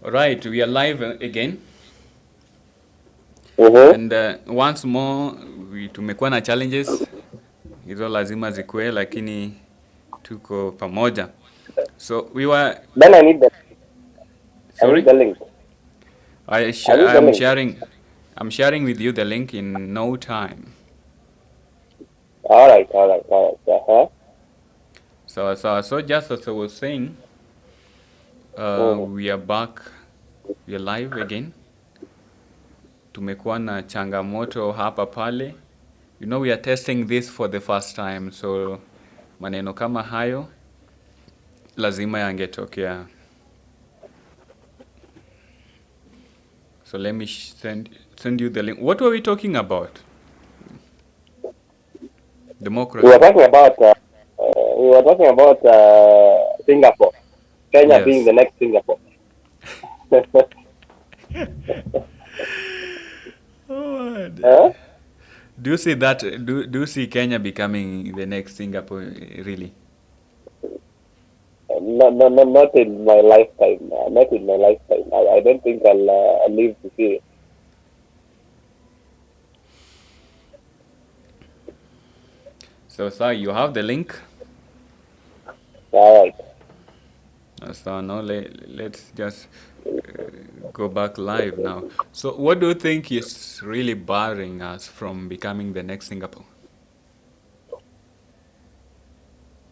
Right, we are live again. Mm-hmm. And once more tumekuwa na challenges hizo, lazima zikuwe, lakini tuko pamoja. So we were Then I need sorry. the link. I need the I'm link. sharing with you the link in no time. All right. Uh-huh. So just as I was saying, Mm-hmm. we are back, we are live again. Tumekuwa na changamoto hapa pale. We are testing this for the first time, so maneno kama hayo lazima yangetokea. So let me send you the link. What were we talking about? We were Democracy. talking about Singapore, Kenya being Yes. the next Singapore. Oh, Huh? do you see that? Do you see Kenya becoming the next Singapore? Really? Not in my lifetime. Not in my lifetime. I don't think I'll live to see it. So you have the link. All right. So now let's just go back live now. So what do you think is really barring us from becoming the next Singapore?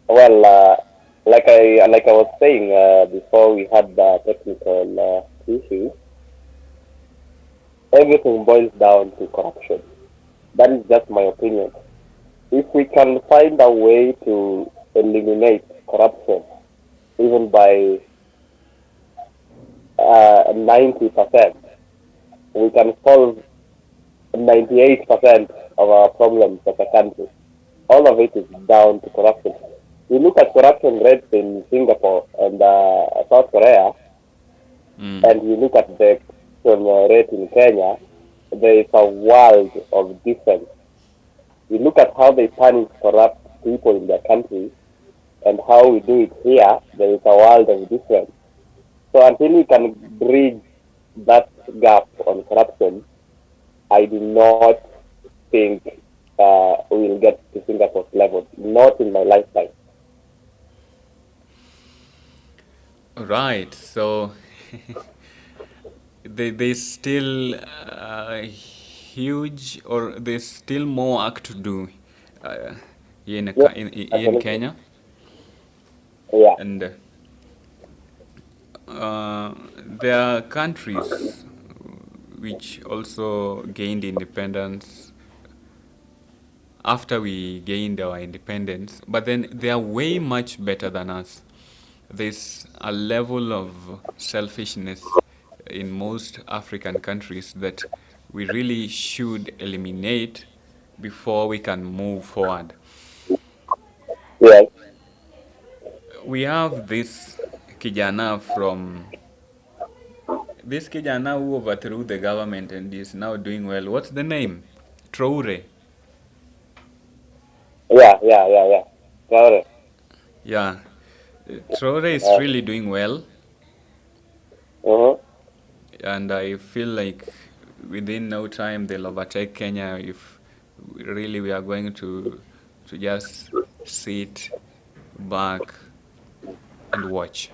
Well, like I was saying before we had the technical issues, everything boils down to corruption. That is just my opinion. If we can find a way to eliminate corruption, even by 90%, we can solve 98% of our problems as a country. All of it is down to corruption. You look at corruption rates in Singapore and South Korea, and you look at the corruption rate in Kenya, there is a world of difference. You look at how they punish corrupt people in their country and how we do it here, there is a world of difference. So until we can bridge that gap on corruption, I do not think we will get to Singapore's level. Not in my lifetime. Right. So there's still huge, or there's still more work to do uh, Yes, here in absolutely. Kenya, Yeah. and there are countries which also gained independence after we gained our independence, but then they are way much better than us. There's a level of selfishness in most African countries that we really should eliminate before we can move forward. Yes. We have kijana from this kijana who overthrew the government and is now doing well. What's the name? Traore. Yeah. Got it. Yeah, Traore is Uh, really doing well, uh-huh. and I feel like within no time they'll overtake Kenya if really we are going to just sit back and watch.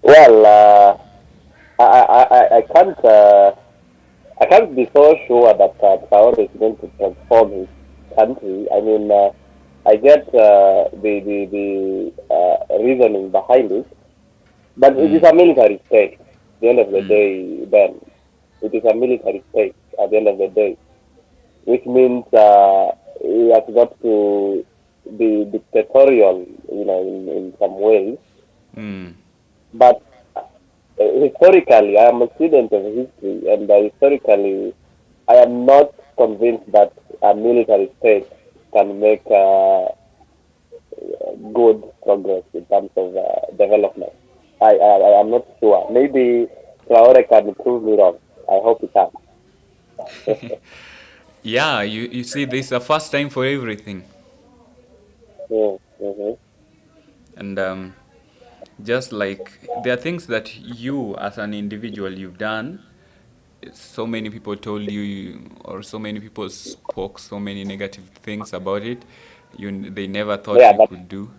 Well, I can't be so sure that Traore is going to transform his country. I mean, I get the reasoning behind it, but it is Mm. a military state. At the end of the Mm. day, then it is a military state. At the end of the day, which means he has got to be dictatorial, in some ways. Mm. But historically, I am a student of history, and historically, I am not convinced that a military state can make good progress in terms of development. I am not sure. Maybe Traore can prove me wrong. I hope he can. Yeah, you see, this is a first time for everything, Mm-hmm. and just like there are things that you as an individual you've done, so many people told you, or so many people spoke so many negative things about it, they never thought Yeah, you but could do,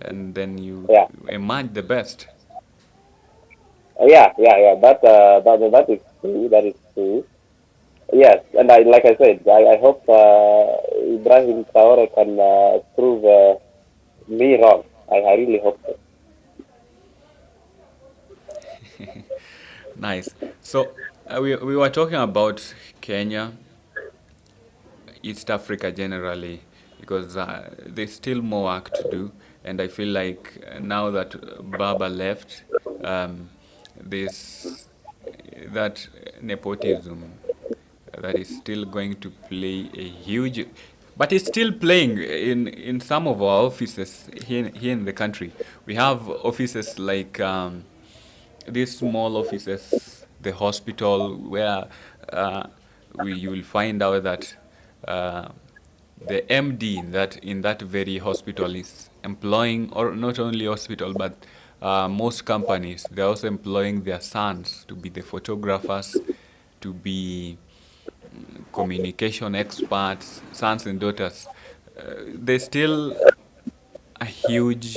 and then you yeah, emerge the best. yeah. That is true. That is true. Yes, and like I said, I hope Ibrahim Traore can prove me wrong. I really hope so. Nice. So we were talking about Kenya, East Africa generally, because there's still more work to do, and I feel like now that Baba left, there's that nepotism that is still going to play a huge, but it's still playing in some of our offices here in the country. We have offices like these small offices, the hospital, where uh, you will find out that uh, the MD in that very hospital is employing, or not only hospital, but most companies, they're also employing their sons to be the photographers, to be communication experts, sons and daughters. There's still a huge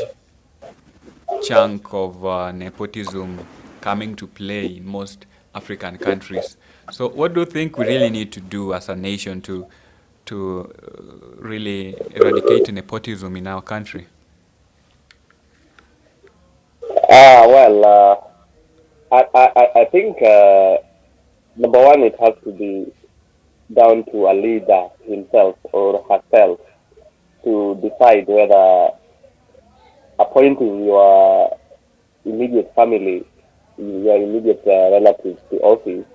chunk of nepotism coming to play in most African countries. So, what do you think we really need to do as a nation to really eradicate nepotism in our country? Well, I think number one, it has to be down to a leader himself or herself to decide whether appointing your immediate family, your immediate relatives to office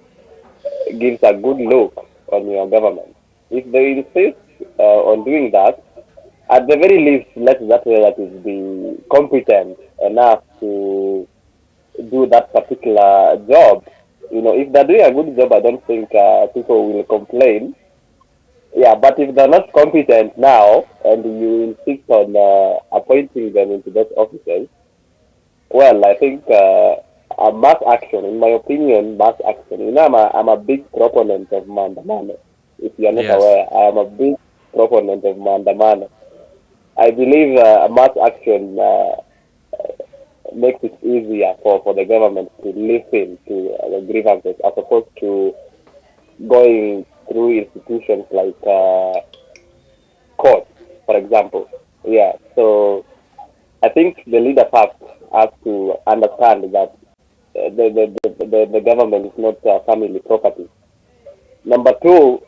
gives a good look on your government. If they insist on doing that, at the very least, let that relative be competent enough to do that particular job. If they're doing a good job, I don't think people will complain. Yeah, but if they're not competent now and you insist on appointing them into those offices, well, I think a mass action, in my opinion, mass action. I'm a big proponent of Mandamano. If you're not Yes. aware, I am a big proponent of Mandamano. I believe a mass action makes it easier for the government to listen to the grievances as opposed to going through institutions like court, for example. Yeah, so I think the leaders have to understand that the government is not family property. Number two,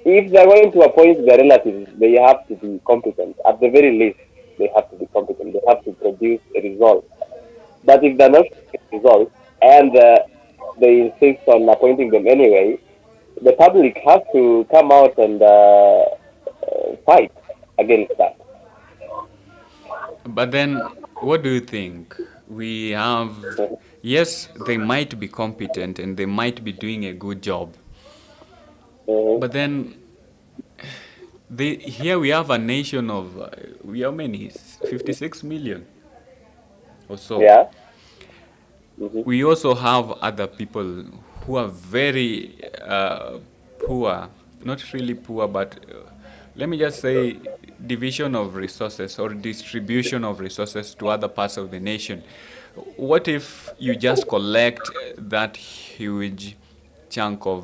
if they're going to appoint their relatives, they have to be competent. At the very least, they have to be competent. They have to produce a result. But if they're not producing results and they insist on appointing them anyway, the public has to come out and fight against that. But then, what do you think? We have, yes, they might be competent and they might be doing a good job. Mm-hmm. But then, here we have a nation of, how many? 56 million or so. Yeah. Mm-hmm. We also have other people who are very poor, not really poor, but let me just say division of resources or distribution of resources to other parts of the nation. What if you just collect that huge chunk of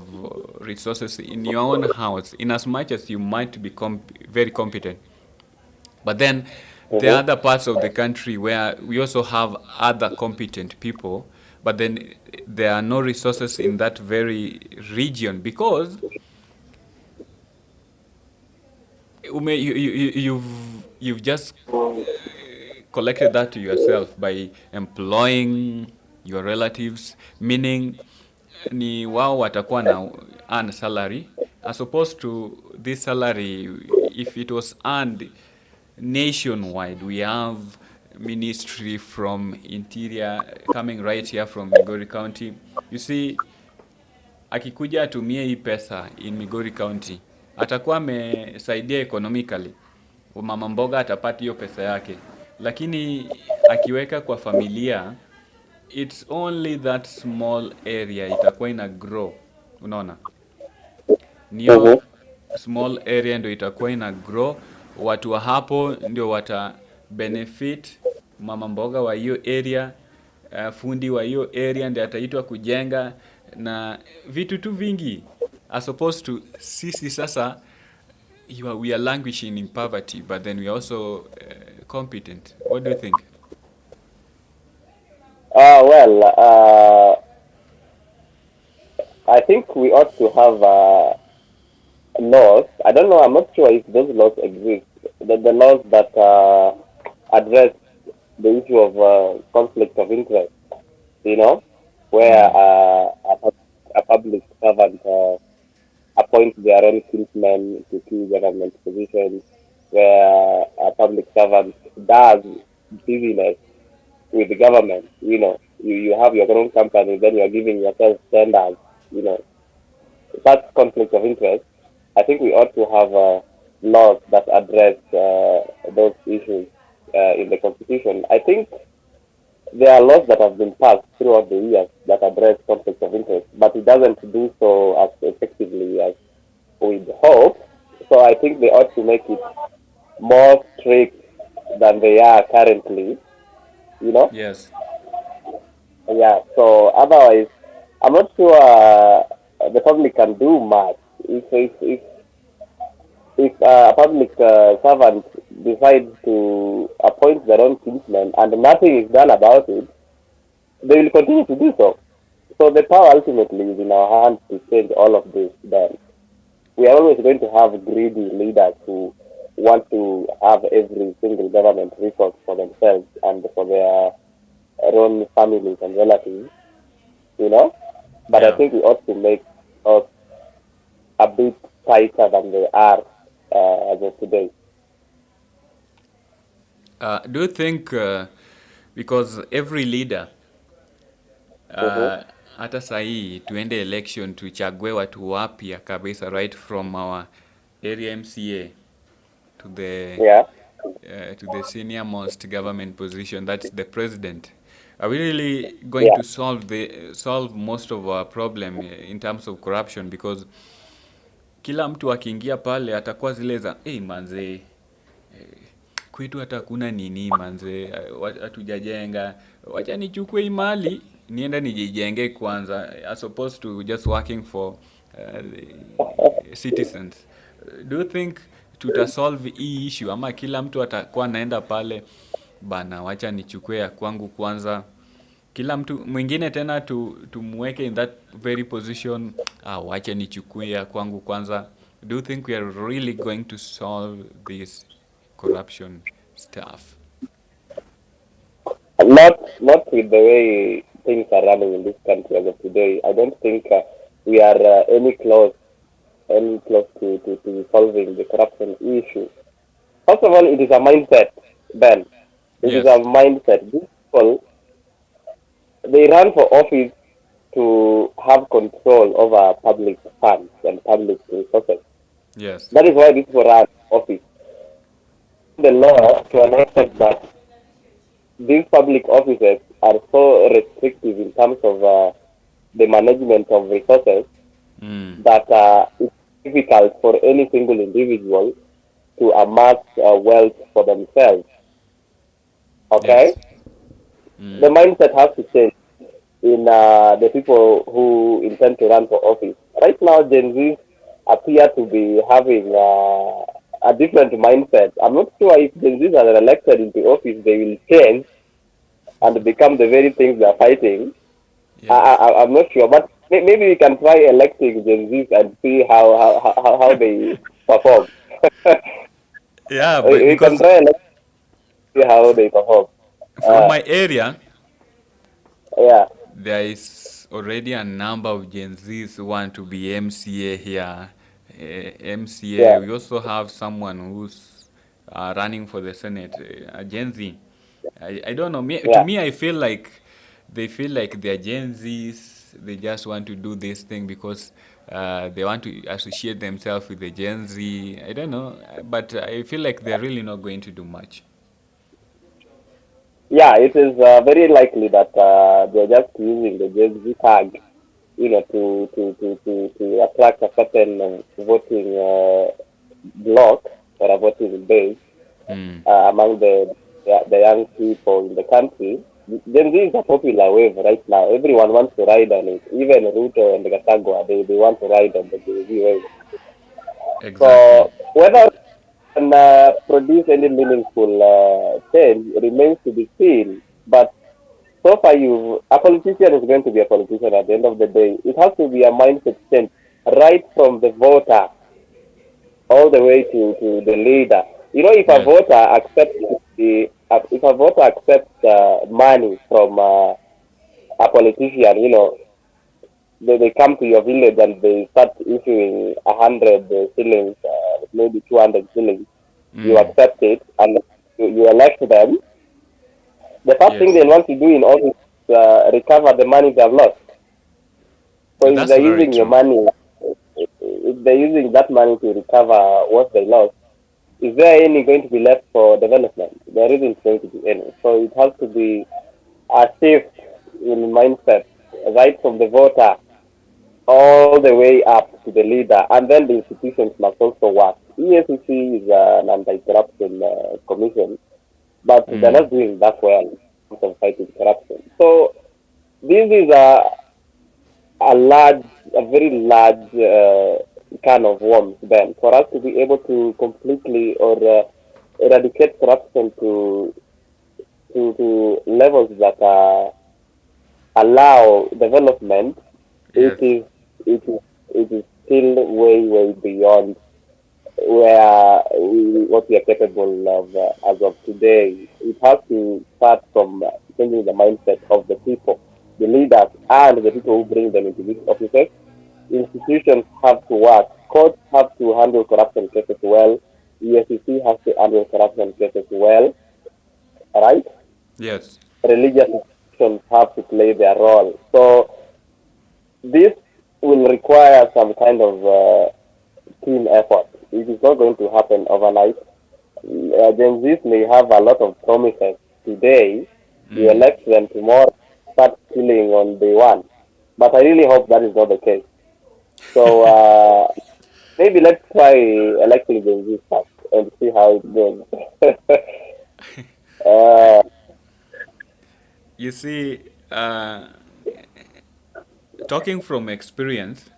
resources in your own house, in as much as you might be very competent? But then there are Mm-hmm. other parts of the country where we also have other competent people, but then there are no resources in that very region because you've just collected that to yourself by employing your relatives, meaning ni wao watakuwa na earn salary as opposed to this salary if it was earned nationwide. We have ministry from interior coming right here from Migori County. You see, akikuja atumie hii pesa in Migori County atakuwa amesaidia economically, mama mboga atapata hiyo pesa yake, lakini akiweka kwa familia, it's only that small area itakuwa ina grow, unaona, niyo Mm-hmm. small area ndio itakuwa ina grow, watu wa hapo ndio wata benefit, mama mboga wa hiyo area, fundi wa hiyo area ndio ataitwa kujenga na vitu tu vingi, as opposed to sisi sasa we are languishing in poverty, but then we are also competent. What do you think? Well, I think we ought to have laws. I don't know. I'm not sure if those laws exist. The laws that address the issue of conflict of interest. You know, where a public servant appoints their own kinsmen to key government positions, where a public servant does business with the government. You know, you have your own company, then you are giving yourself tenders. You know, such conflict of interest. I think we ought to have laws that address those issues in the constitution. I think there are laws that have been passed throughout the years that address conflict of interest, but it doesn't do so as effectively as we'd hope. So I think they ought to make it more strict than they are currently. You know, Yes. yeah. So otherwise, I'm not sure the public can do much if a public servant decides to appoint their own kinsman and nothing is done about it, they will continue to do so. So the power ultimately is in our hands to change all of this. Then we are always going to have greedy leaders who want to have every single government resource for themselves and for their own families and relatives, you know. But I Yeah. think we ought to make us a bit tighter than they are as of today. Do you think because every leader Mm-hmm. hata sahii tuende election tuchague watu wapya kabisa, right from our area MCA Yeah. to the senior most government position, that's the president, are we really going Yeah. to solve most of our problem in terms of corruption? Because kila mtu akiingia pale atakuwa zile za hey, manze kwetu hata kuna nini manze, hatujajenga, wacha nichukue hii mali nienda nijijenge kwanza, as opposed to just working for the citizens. Do you think tutasolve hii issue ama kila mtu atakuwa naenda pale bana, wacha nichukue ya kwangu kwanza, kila mtu mwingine tena tumweke in that very position, wacha nichukue ya kwangu kwanza? Do you think we are really going to solve this corruption stuff? Not with the way things are running in this country as of today. I don't think we are any close to solving the corruption issue. First of all, it is a mindset, Ben. It is a Yes. mindset. These people, they run for office to have control over public funds and public resources. Yes. That is why these people run office. The law to an extent that these public offices are so restrictive in terms of the management of resources Mm. that it's difficult for any single individual to amass wealth for themselves. Okay? Yes. The mindset has to change in the people who intend to run for office. Right now, Gen Z appear to be having a different mindset. I'm not sure if Gen Zs are elected into office, they will change and become the very things they are fighting. Yes. I'm not sure, but maybe we can try electing Gen Zs and see how they perform. Yeah, but We can because try electing, see how they perform. from Uh, my area yeah, there is already a number of Gen Zs who want to be MCA here. MCA. yeah, We also have someone who's running for the Senate. Gen Z. I don't know. To yeah. me, I feel like they feel like they're Gen Zs. They just want to do this thing because they want to associate themselves with the Gen Z. I don't know, but I feel like they're really not going to do much. yeah, it is very likely that they're just using the Gen Z tag, to attract a certain voting bloc or a voting base Mm. among the young people in the country. Gen Z is a popular wave right now. Everyone wants to ride on it. Even Ruto and Gachagua, they want to ride on the Gen Z wave. Exactly. So whether can produce any meaningful change remains to be seen. But so far, a politician is going to be a politician at the end of the day. It has to be a mindset change right from the voter all the way to the leader. If a Yes. voter accepts money from a politician, they come to your village and they start issuing 100 shillings, maybe 200 shillings. You Mm. accept it and you elect them. The first thing Yes. they want to do in office is recover the money they've lost. So if That's they're very using your true. money, if they're using that money to recover what they lost, is there any going to be left for development? There isn't going to be any. So it has to be a shift in mindset, right from the voter all the way up to the leader, and then the institutions must also work. EFCC is an anti-corruption commission, but they're Mm. not doing that well in terms of fighting corruption. So this is a very large can of worms. Then, for us to be able to completely or eradicate corruption to levels that allow development, it Yes. is it is it is still way beyond what we are capable of as of today. It has to start from changing the mindset of the people, the leaders, and the people who bring them into these offices. Institutions have to work. Courts have to handle corruption cases well. EFCC has to handle corruption cases well. Right? Yes. Religious institutions have to play their role. So this will require some kind of team effort. It is not going to happen overnight. Gen Zs may have a lot of promises today. You Mm. elect them tomorrow, start killing on day one. But I really hope that is not the case. So maybe let's try electing Gen Z first and see how it goes. uh, You see, talking from experience,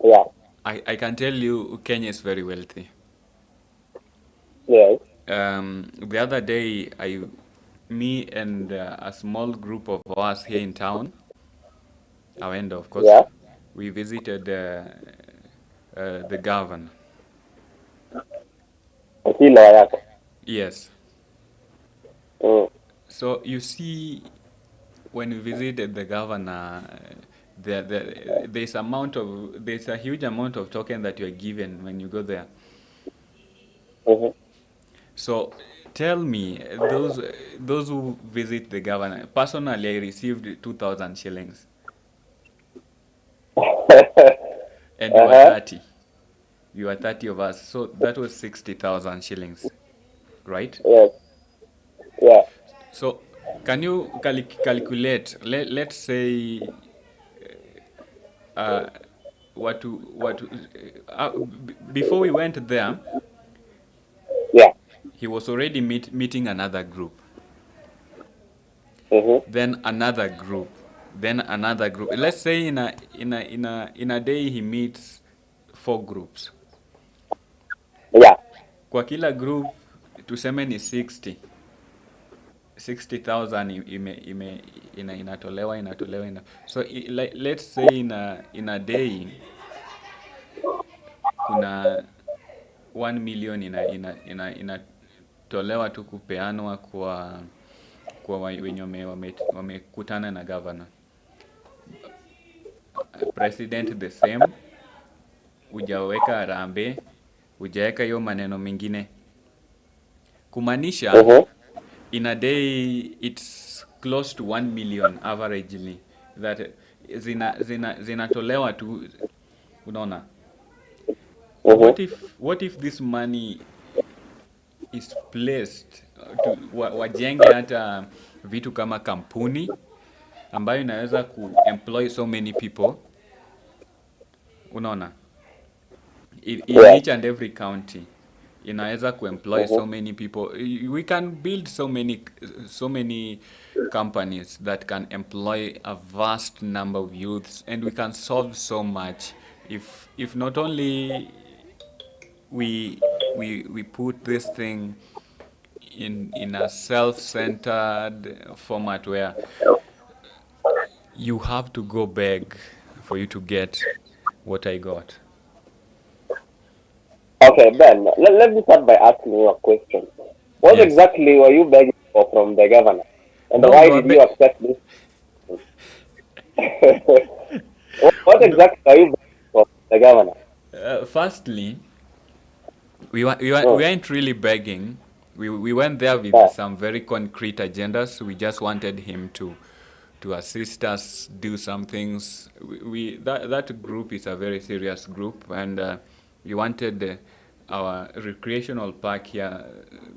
yeah, I can tell you Kenya is very wealthy. yes, The other day, me and a small group of us here in town, our end of course, yeah. we visited the governor. Kilo yako. Yes. Mm. So you see, when we visited the governor, there's a huge amount of token that you are given when you go there. Mm-hmm. So tell me, those who visit the governor, personally, I received 2,000 shillings, and we were Uh-huh. 30. We were 30 of us, so that was 60,000 shillings, right? Yes, yeah. So can you calculate? Let's say uh, before we went there, Yeah. he was already meeting another group, Mm-hmm. then another group, then another group. Let's say in a day he meets 4 groups. Yeah. Kwa kila group tuseme ni 60,000 inatolewa. So let's say in a day kuna 1 million inatolewa tu kupeanwa kwa wenye wamekutana na governor. President the same, hujaweka harambee, hujaweka hiyo maneno mengine, kumaanisha Mm-hmm. in a day it's close to 1 million averagely that zinatolewa tu, unaona. Mm-hmm. What if this money is placed wajenge hata vitu kama kampuni ambayo inaweza kuemploy so many people, unaona, in Yeah. each and every county inaweza kuemploy so many people. We can build so many companies that can employ a vast number of youths, and we can solve so much if not only we put this thing in a self-centered format where you have to go beg for you to get what I got. Okay, Ben, let me start by asking you a question. What Yes. exactly were you begging for from the governor? And No, why did you accept this? What no. exactly are you begging for from the governor? Firstly, we Mm. weren't really begging. We went there with Yeah. some very concrete agendas. We just wanted him to assist us do some things. That group is a very serious group, and we wanted our recreational park here.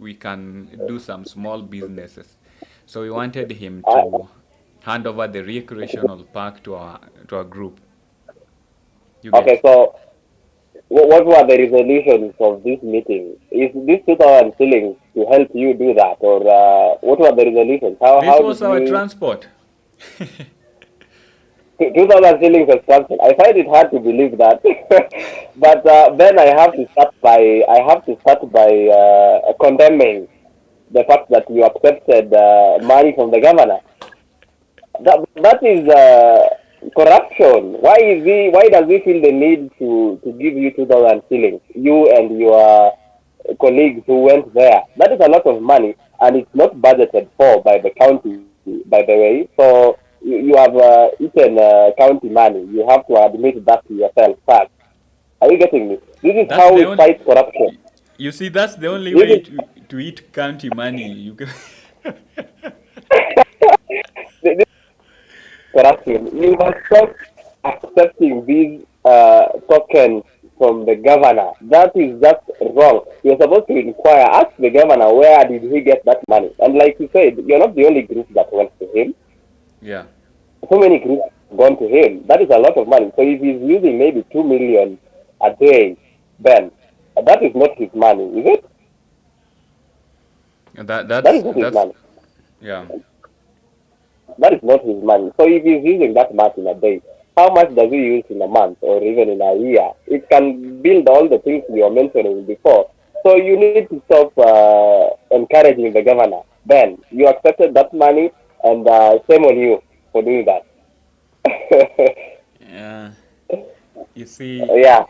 We can do some small businesses, so we wanted him I, to hand over the recreational park to our group. You okay, get? so what were the resolutions of this meeting? Is this 2,000 shillings to help you do that, or what were the resolutions? This How did was our you transport. 2,000 shillings as transport? I find it hard to believe that, but then I have to start by condemning the fact that you accepted money from the governor. That is corruption. Why does he feel the need to give you 2,000 shillings? You and your colleagues who went there. That is a lot of money, and it's not budgeted for by the county. By the way, so you have eaten county money. You have to admit that to yourself first. Are you getting me? This is That's how the we only. fight corruption. You see, that's the only This way is to eat county money. You can. this corruption. You must stop accepting these tokens from the governor. That is just wrong. You're supposed to inquire, ask the governor where did he get that money. And like you said, you're not the only group that went to him. Yeah. So many groups have gone to him. That is a lot of money. So if he's using maybe 2 million a day, then that is not his money, is it? That That that's is not his that's money. yeah. That is not his money. So if he's using that much in a day, how much does he use in a month or even in a year? It can build all the things we were mentioning before. So you need to stop encouraging the governor. Ben, you accepted that money, and shame on you for doing that. Yeah. You see, Yeah.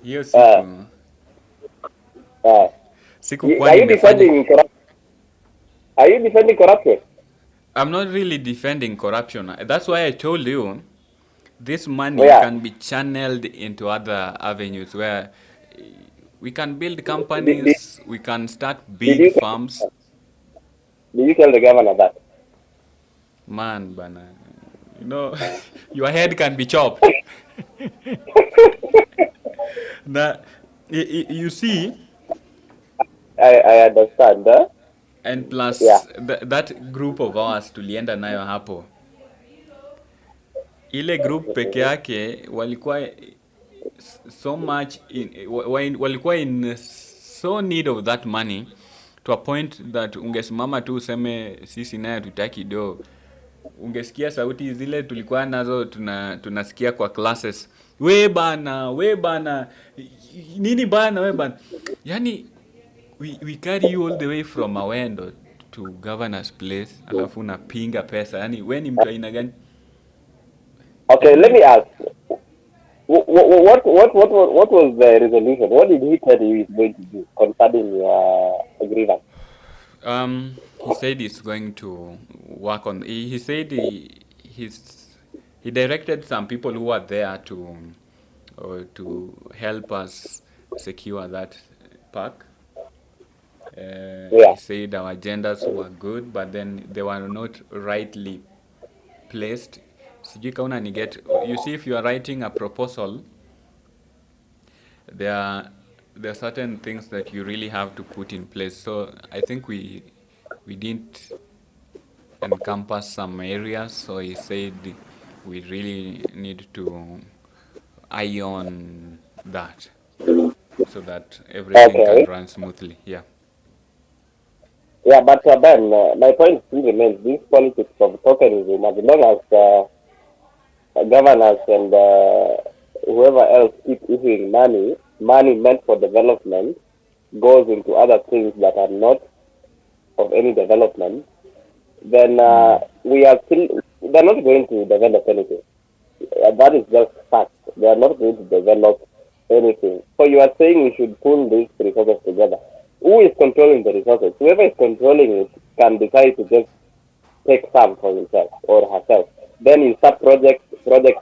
hiyo Uh, uh, sikukuwa are you nimefanya. defending corruption? Are you defending corruption? I'm not really defending corruption. That's why I told you this money Yeah. can be channeled into other avenues where we can build Did, did, companies, we can start did big you farms. did you tell the governor that? Man, bana, you know, your head can be chopped. Now, you see, I understand. Huh? and Yeah. plus that group of ours tulienda nayo hapo, ile group peke yake walikuwa so much walikuwa in so need of that money to a point that ungesimama tu useme sisi naye tutaki do. Ungesikia sauti zile tulikuwa nazo tunasikia kwa classes, we bana, nini bana, we bana, yani we carry you all the way from Awendo to governor's place, alafu unapinga pesa. Yani we ni mtu aina gani? Okay, let Yani me ask. What was the resolution? What did he tell you he's going to do concerning your grievance? he said he's going to work on. He said he directed some people who were there to help us secure that park. He Yeah. said our agendas were good, but then they were not rightly placed. Sijui kauna ni get. You see, if you are writing a proposal, there are there are certain things that you really have to put in place. So I think we didn't encompass some areas. So he said we really need to eye on that so that everything can Okay. run smoothly. Yeah. Yeah, but Ben, my point still remains: this politics of tokenism, as long as governors and whoever else keep issuing money meant for development goes into other things that are not of any development, then we are still, they're not going to develop anything. That is just fact. They are not going to develop anything. So you are saying we should pull these resources together. Who is controlling the resources? Whoever is controlling it can decide to just take some for himself or herself. Then you start projects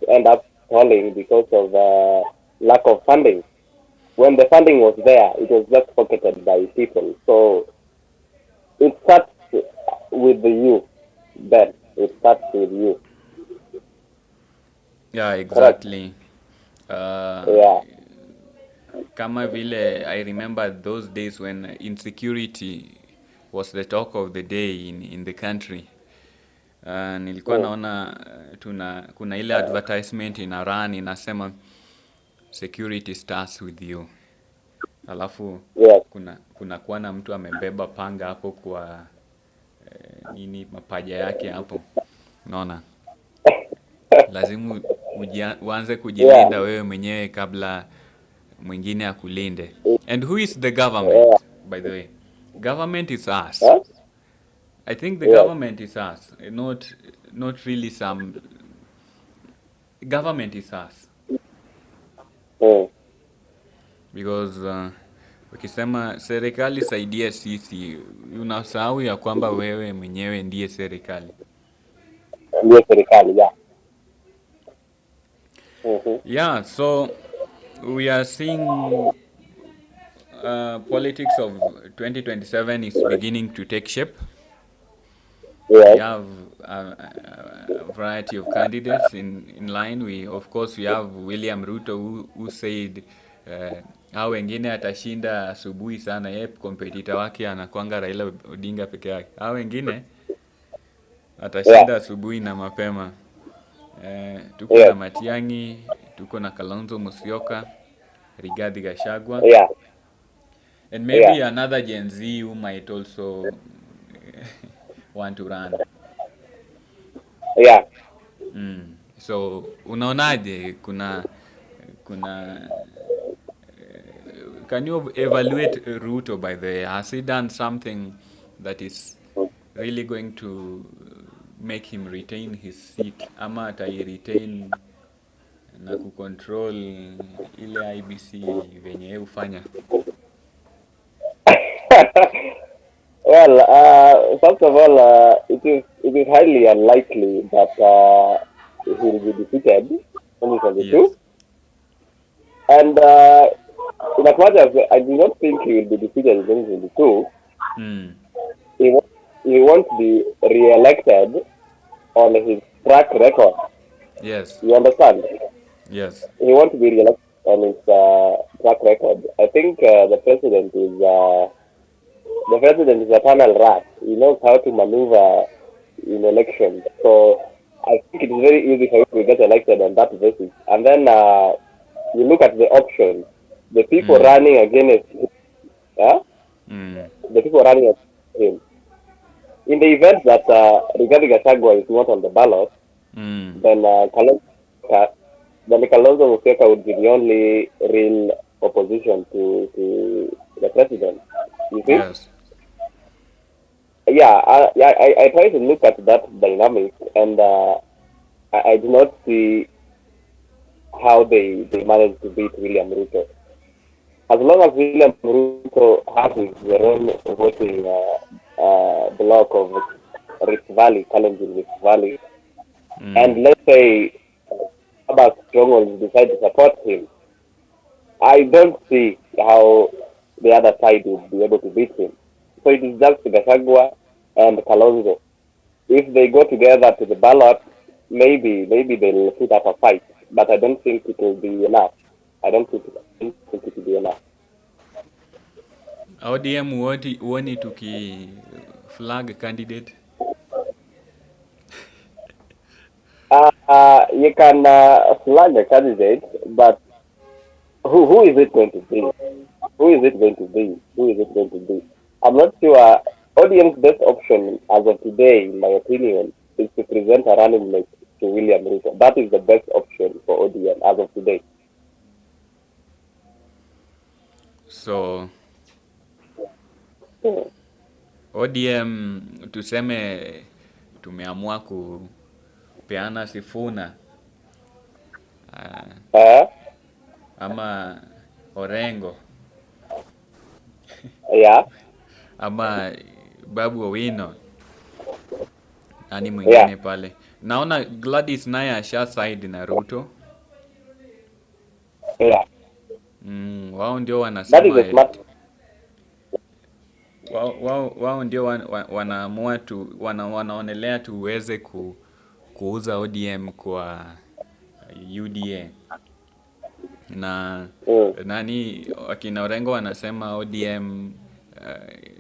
end up falling because of lack of funding. When the funding was there, it was just pocketed by people. So it starts with the youth. Then it starts with you. Yeah, Correct. exactly. Uh, Yeah. Kama vile, I remember those days when insecurity was the talk of the day in the country. Nilikuwa Mm. naona kuna ile advertisement ina run inasema security starts with you. Alafu Yes. kuna kuwa na mtu amebeba panga hapo kwa nini mapaja yake hapo. Unaona? Lazima uanze Yeah. kujilinda wewe mwenyewe kabla mwingine akulinde. And who is the Yeah. government, by the way? Government is us. Huh? I think the Yes. government is us, not really some. Government is us Mm. because ukisema serikali saidia sisi, unasahau ya kwamba wewe mwenyewe ndiye serikali. Ndio serikali, yeah. Mm-hmm. Yeah, so we are seeing politics of 2027 is beginning to take shape. We Yes. have a variety of candidates in line. Of course, we have William Ruto who said hao wengine atashinda asubuhi sana, yeye competitor wake anakwanga Raila Odinga peke yake. Hao wengine Yeah. atashinda asubuhi na mapema. Tuko na Yes. Matiang'i, tuko na Kalonzo Musyoka, Rigathi Gachagua, Yeah. and Yeah. maybe another Gen Z who might also want to run. Yeah. So unaonaje can you evaluate Ruto, by the way? Has he done something that is really going to make him retain his seat, ama atai retain na kucontrol ile IBC venye yeye hufanya? Well, first of all, it is highly unlikely that he will be defeated in 2022. Yes. And in as much as I do not think he will be defeated in 2022, he won't, he won't be re-elected on his track record. Yes. You understand? Yes. He won't be re-elected on his track record. I think the president is a tunnel rat. He knows how to maneuver in elections. So I think it is very easy for him to get elected on that basis. And then you look at the options. The people running against him, yeah? The people running against him. In the event that Rigathi Gachagua is not on the ballot, then Kalonzo Musyoka would be the only real opposition to the president. You see? Yes. Yeah, I try to look at that dynamic, and I do not see how they manage to beat William Ruto. As long as William Ruto has his own voting block of Rift Valley, challenging Rift Valley, and let's say other strongholds decide to support him, I don't see how the other side would be able to beat him. So it is just Gachagua and Kalonzo. If they go together to the ballot, maybe they'll put up a fight. But I don't think it will be enough. I don't think it will be enough. ODM huoni tuki flag candidate? You can flag a candidate, but who is it going to be? Who is it going to be? Who is it going to be? I'm not sure. ODM's best option as of today, in my opinion, is to present a running mate to William Ruto. That is the best option for ODM as of today. So Hmm. ODM tuseme tumeamua kupeana Sifuna Uh, ama Orengo yeah, ama Babu Owino, nani yeah, mwingine pale? Naona Gladys naye asha side na Ruto. yeah. Wao ndio That is wanasema a smart. wao ndio wanaamua wanaonelea tuweze kuuza ODM kwa UDA na Mm. nani akina Orengo wanasema ODM,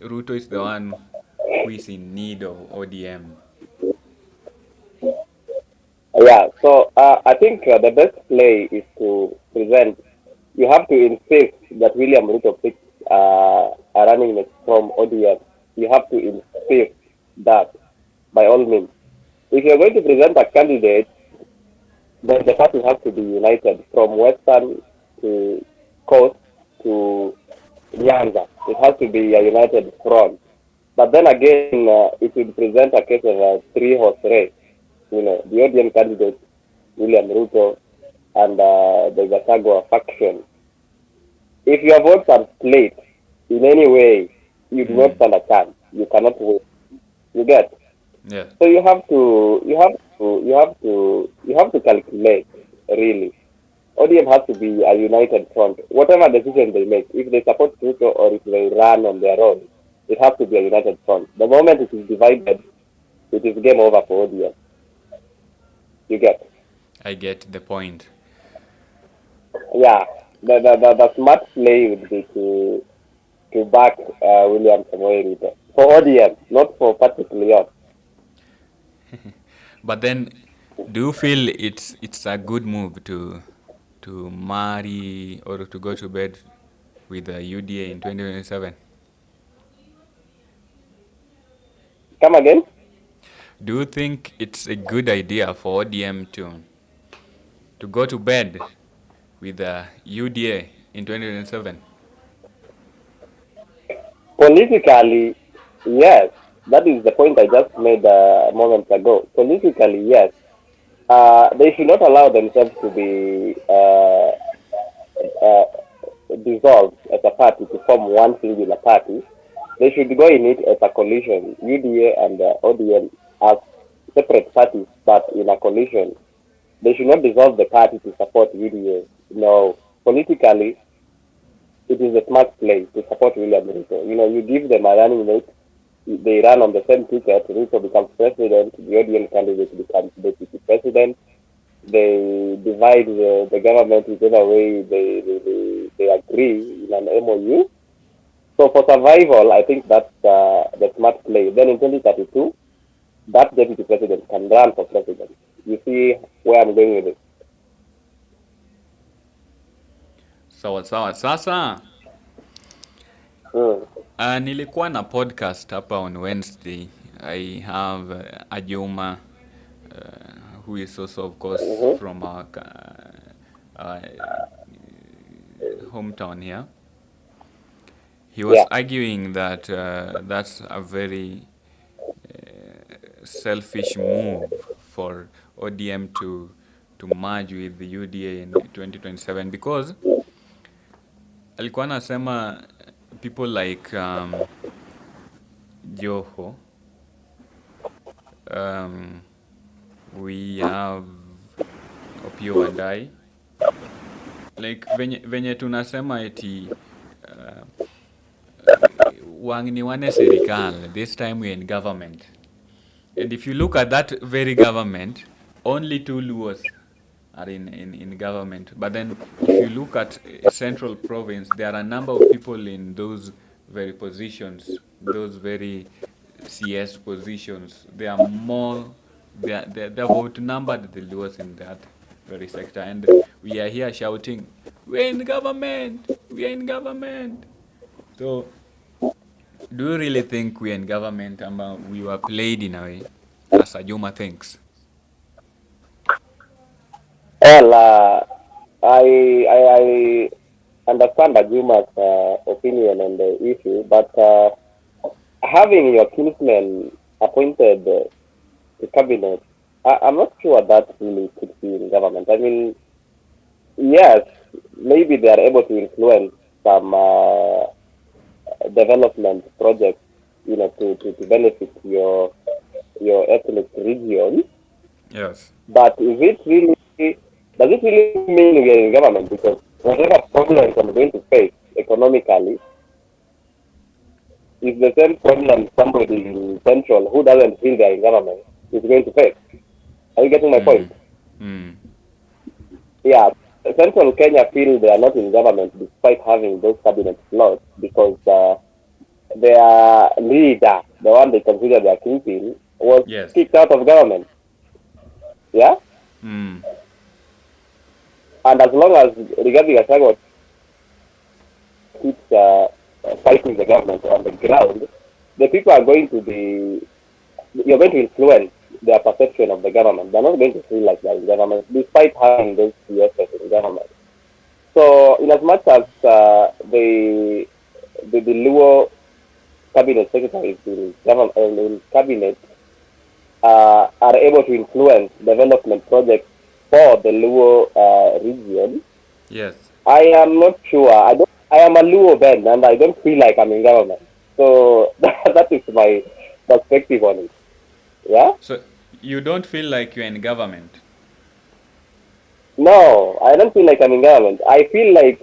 Ruto is the one who is in need of ODM. Yeah, so I think the best play is to present. You have to insist that William Ruto picks a running mate from ODM. You have to insist that by all means. If you're going to present a candidate, then the party has to be united from Western to Coast to Yanga. It has to be a united front. But then again, it will present a case of a three-horse race. The ODM candidate, William Ruto, and the Gachagua faction. If your votes are split in any way, you do not stand a chance. You cannot win. You get? Yeah. So you have to calculate really. ODM has to be a united front. Whatever decision they make, if they support Ruto or if they run on their own, it has to be a united front. The moment it is divided, it is game over for ODM. You get? I get the point. Yeah. The smart play would be to back William Samoei Ruto for ODM, not for particularly us. But then, do you feel it's a good move to marry or to go to bed with the UDA in 2027? Come again? Do you think it's a good idea for ODM to go to bed with the UDA in 2027? Politically, yes. That is the point I just made a moment ago. Politically, yes. They should not allow themselves to be dissolved as a party to form one singular party. They should go in it as a coalition, UDA and ODM as separate parties, but in a coalition. They should not dissolve the party to support UDA. No, politically, it is a smart play to support William Ruto. You give them a running mate, they run on the same ticket, Ruto becomes president, the ODM candidate becomes deputy president, they divide the government whichever way they agree in an MOU. So for survival, I think that's the smart play. Then in 2032, that deputy president can run for president. You see where I'm going with it. Sawa sawa. Sasa nilikuwa na podcast hapa on Wednesday. I have Ajuma, who is also of course from our hometown here. He was arguing that that's a very selfish move for ODM to merge with the UDA in 2027 because alikuwa anasema people like Joho, we have Opio Wadai, like venye tunasema eti wangniwane serikal, this time we're in government. And if you look at that very government, only 2 Luos are in government. But then if you look at Central Province, there are a number of people in those very positions, those very CS positions, they are more, they're outnumbered the Luos in that very sector. And we are here shouting, we're in government, we're in government. So, do you really think we're in government and we were played in a way, as Ajuma thinks? Well, I understand Ajuma's opinion on the issue, but having your kinsmen appointed to cabinet, I'm not sure that really could be in government. I mean, yes, maybe they are able to influence some development projects, to benefit your ethnic region. Yes. But does it really mean we are in government? Because whatever problems I'm going to face economically is the same problem somebody in central who doesn't feel they're in government is going to face. Are you getting my Mm. point? Mm. Yeah. Central Kenya feel they are not in government despite having those cabinet slots because their leader, the one they consider their kingpin, was Yes. kicked out of government. Yeah? Mm. And as long as Rigathi Gachagua keeps fighting the government on the ground, the people are going to be, you're going to influence their perception of the government. They're not going to feel like they're in government, despite having those CSS in government. So, in as much as the Luo cabinet secretaries in government in cabinet are able to influence development projects for the Luo region, Yes. I am not sure. I am a Luo Ben, and I don't feel like I'm in government. So that is my perspective on it. Yeah. So you don't feel like you're in government? No, I don't feel like I'm in government. I feel like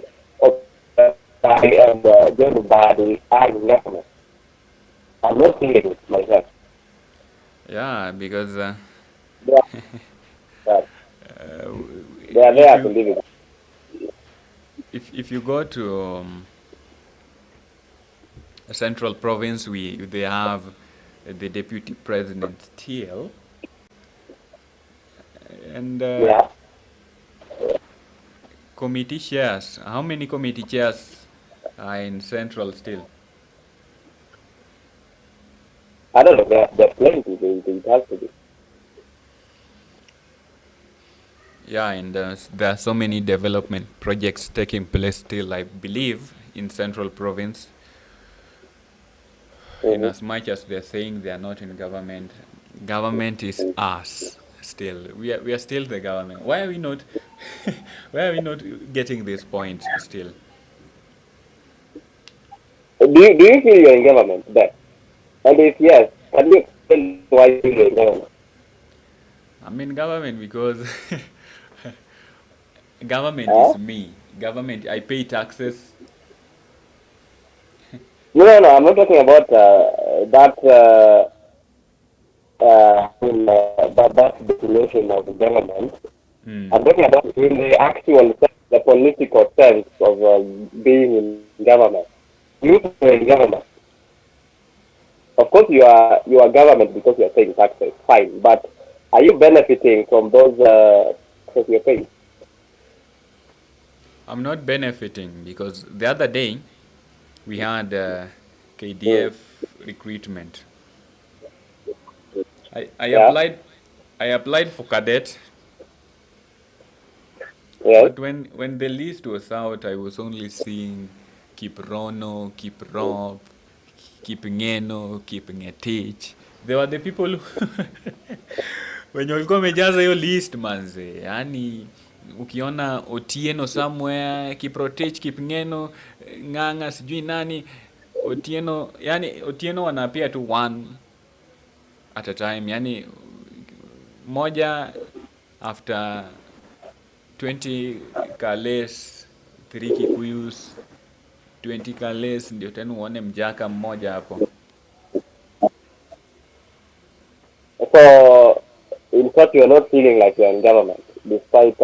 I am just body and in government. I'm not feeling it myself. Yeah, because They are, uh, uh, they are if there to you live it. if you go to a central province, they have the deputy president still, and Yeah. committee chairs. How many committee chairs are in central still? I don't know. They're plenty. It has to be. Yeah, and there are so many development projects taking place still, I believe, in central province. In Mm-hmm. as much as they're saying they are not in government, government is us still. We are still the government. Why are we not? Why are we not getting this point still? Do you feel you're in government there? And if yes, can you explain why you feel you're in government? I'm in government because government Huh? is me. Government, I pay taxes. No, no, no. I'm not talking about that. That definition of the government. Mm. I'm talking about in the actual sense, the political sense of being in government. You are in government. Of course, you are government because you are paying taxes. Fine, but are you benefiting from those taxes you're paying? I'm not benefiting because the other day we had Mm. KDF recruitment. I Yeah. applied I applied for cadet, Yes. but when the list was out, I was only seeing keep Rono, keep Rob, keep Ngeno, keep Ngetich. They were the people who wenye walikuwa wamejaza hiyo list manze, yani ukiona Otieno somewhere, Kiprotich, Kipngeno, Ng'ang'a, sijui nani, Otieno, yani Otieno wanapia tu one at a time, yani moja after 20 Kales, 3 Kikuyus, 20 Kales, ndio tena uone mjaka mmoja hapo. So, in fact, you're not feeling like you're in government, despite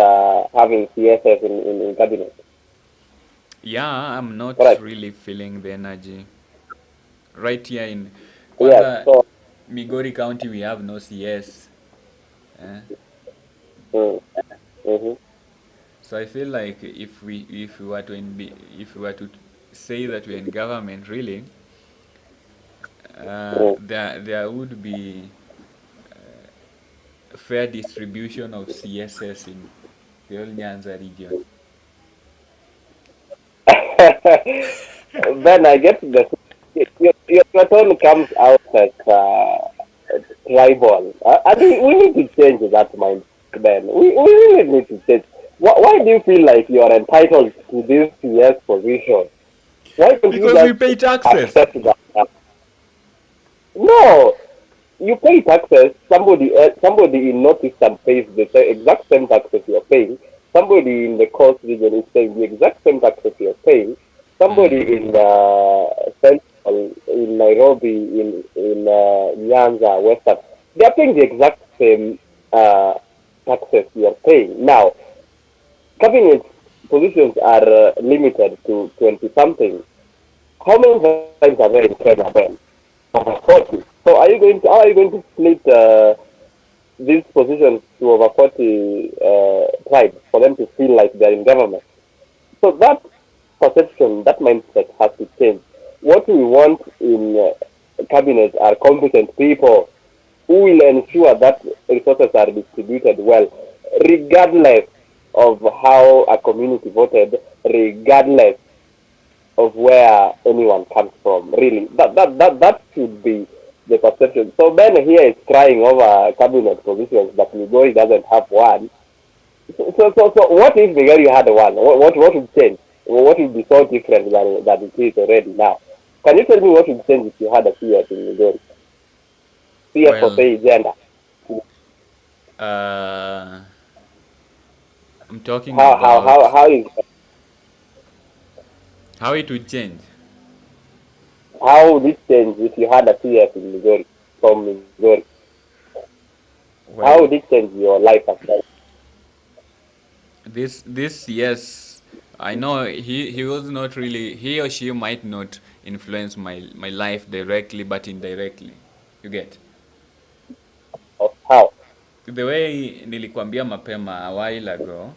having CSS in cabinet. Yeah, I'm not Correct. really feeling the energy. right here in Yes. Kwanza So, Migori County we have no CS. Eh? mm, mm-hmm. So I feel like if we were to say that we're in government really, Mm. there would be a fair distribution of CSS in the whole Nyanza region. Then I get the your tone comes out as tribal. I think we need to change that mind. Then we really need to change. Why do you feel like you are entitled to this yes position? Why don't you Because we just pay taxes. accept that? No, you pay taxes. Somebody in Northeastern pays the exact same taxes you're paying. Somebody in the coast region is paying the exact same taxes you're paying. Somebody Mm. in Central, in Nairobi, in Yanga, Western, they're paying the exact same taxes you're paying. Now, cabinet positions are limited to 20 something. How many times are there in Kenya then? Over 40. So how are you going to split these positions to over 40 tribes for them to feel like they're in government? So that perception, that mindset has to change. What we want in cabinet are competent people who will ensure that resources are distributed well, regardless of how a community voted, regardless of where anyone comes from. Really, that should be the perception. So Ben here is crying over cabinet positions, but Migori doesn't have one. So what if Migori had one? What would change? What would be so different than it is already now? Can you tell me what would change if you had a CS in Migori? CS for Well, say gender. uh, I'm talking How how how about how is how it would change. how would it change if you had a CS in Migori from Migori? How Well, would it change your life as well? this yes, I know he was not really, he or she might not influence my life directly, but indirectly. You get Of how? the way nilikwambia mapema a while ago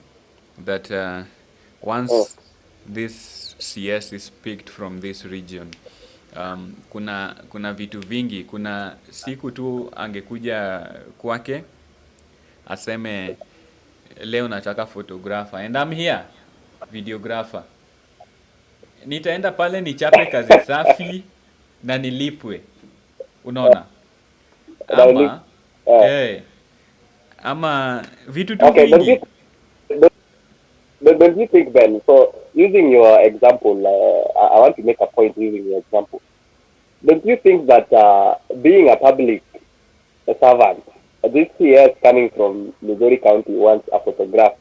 that Mm, once this CS is picked from this region, kuna vitu vingi. Kuna siku tu angekuja kwake aseme leo nataka photographer and I'm here videographer, nitaenda pale nichape kazi safi na nilipwe, unaona? now look, Ama eh, ama vitu tu okay, vingi. don't you think, Ben? So, using your example, I want to make a point using your example. Don't you think that being a public servant, this CS coming from Missouri County wants a photograph?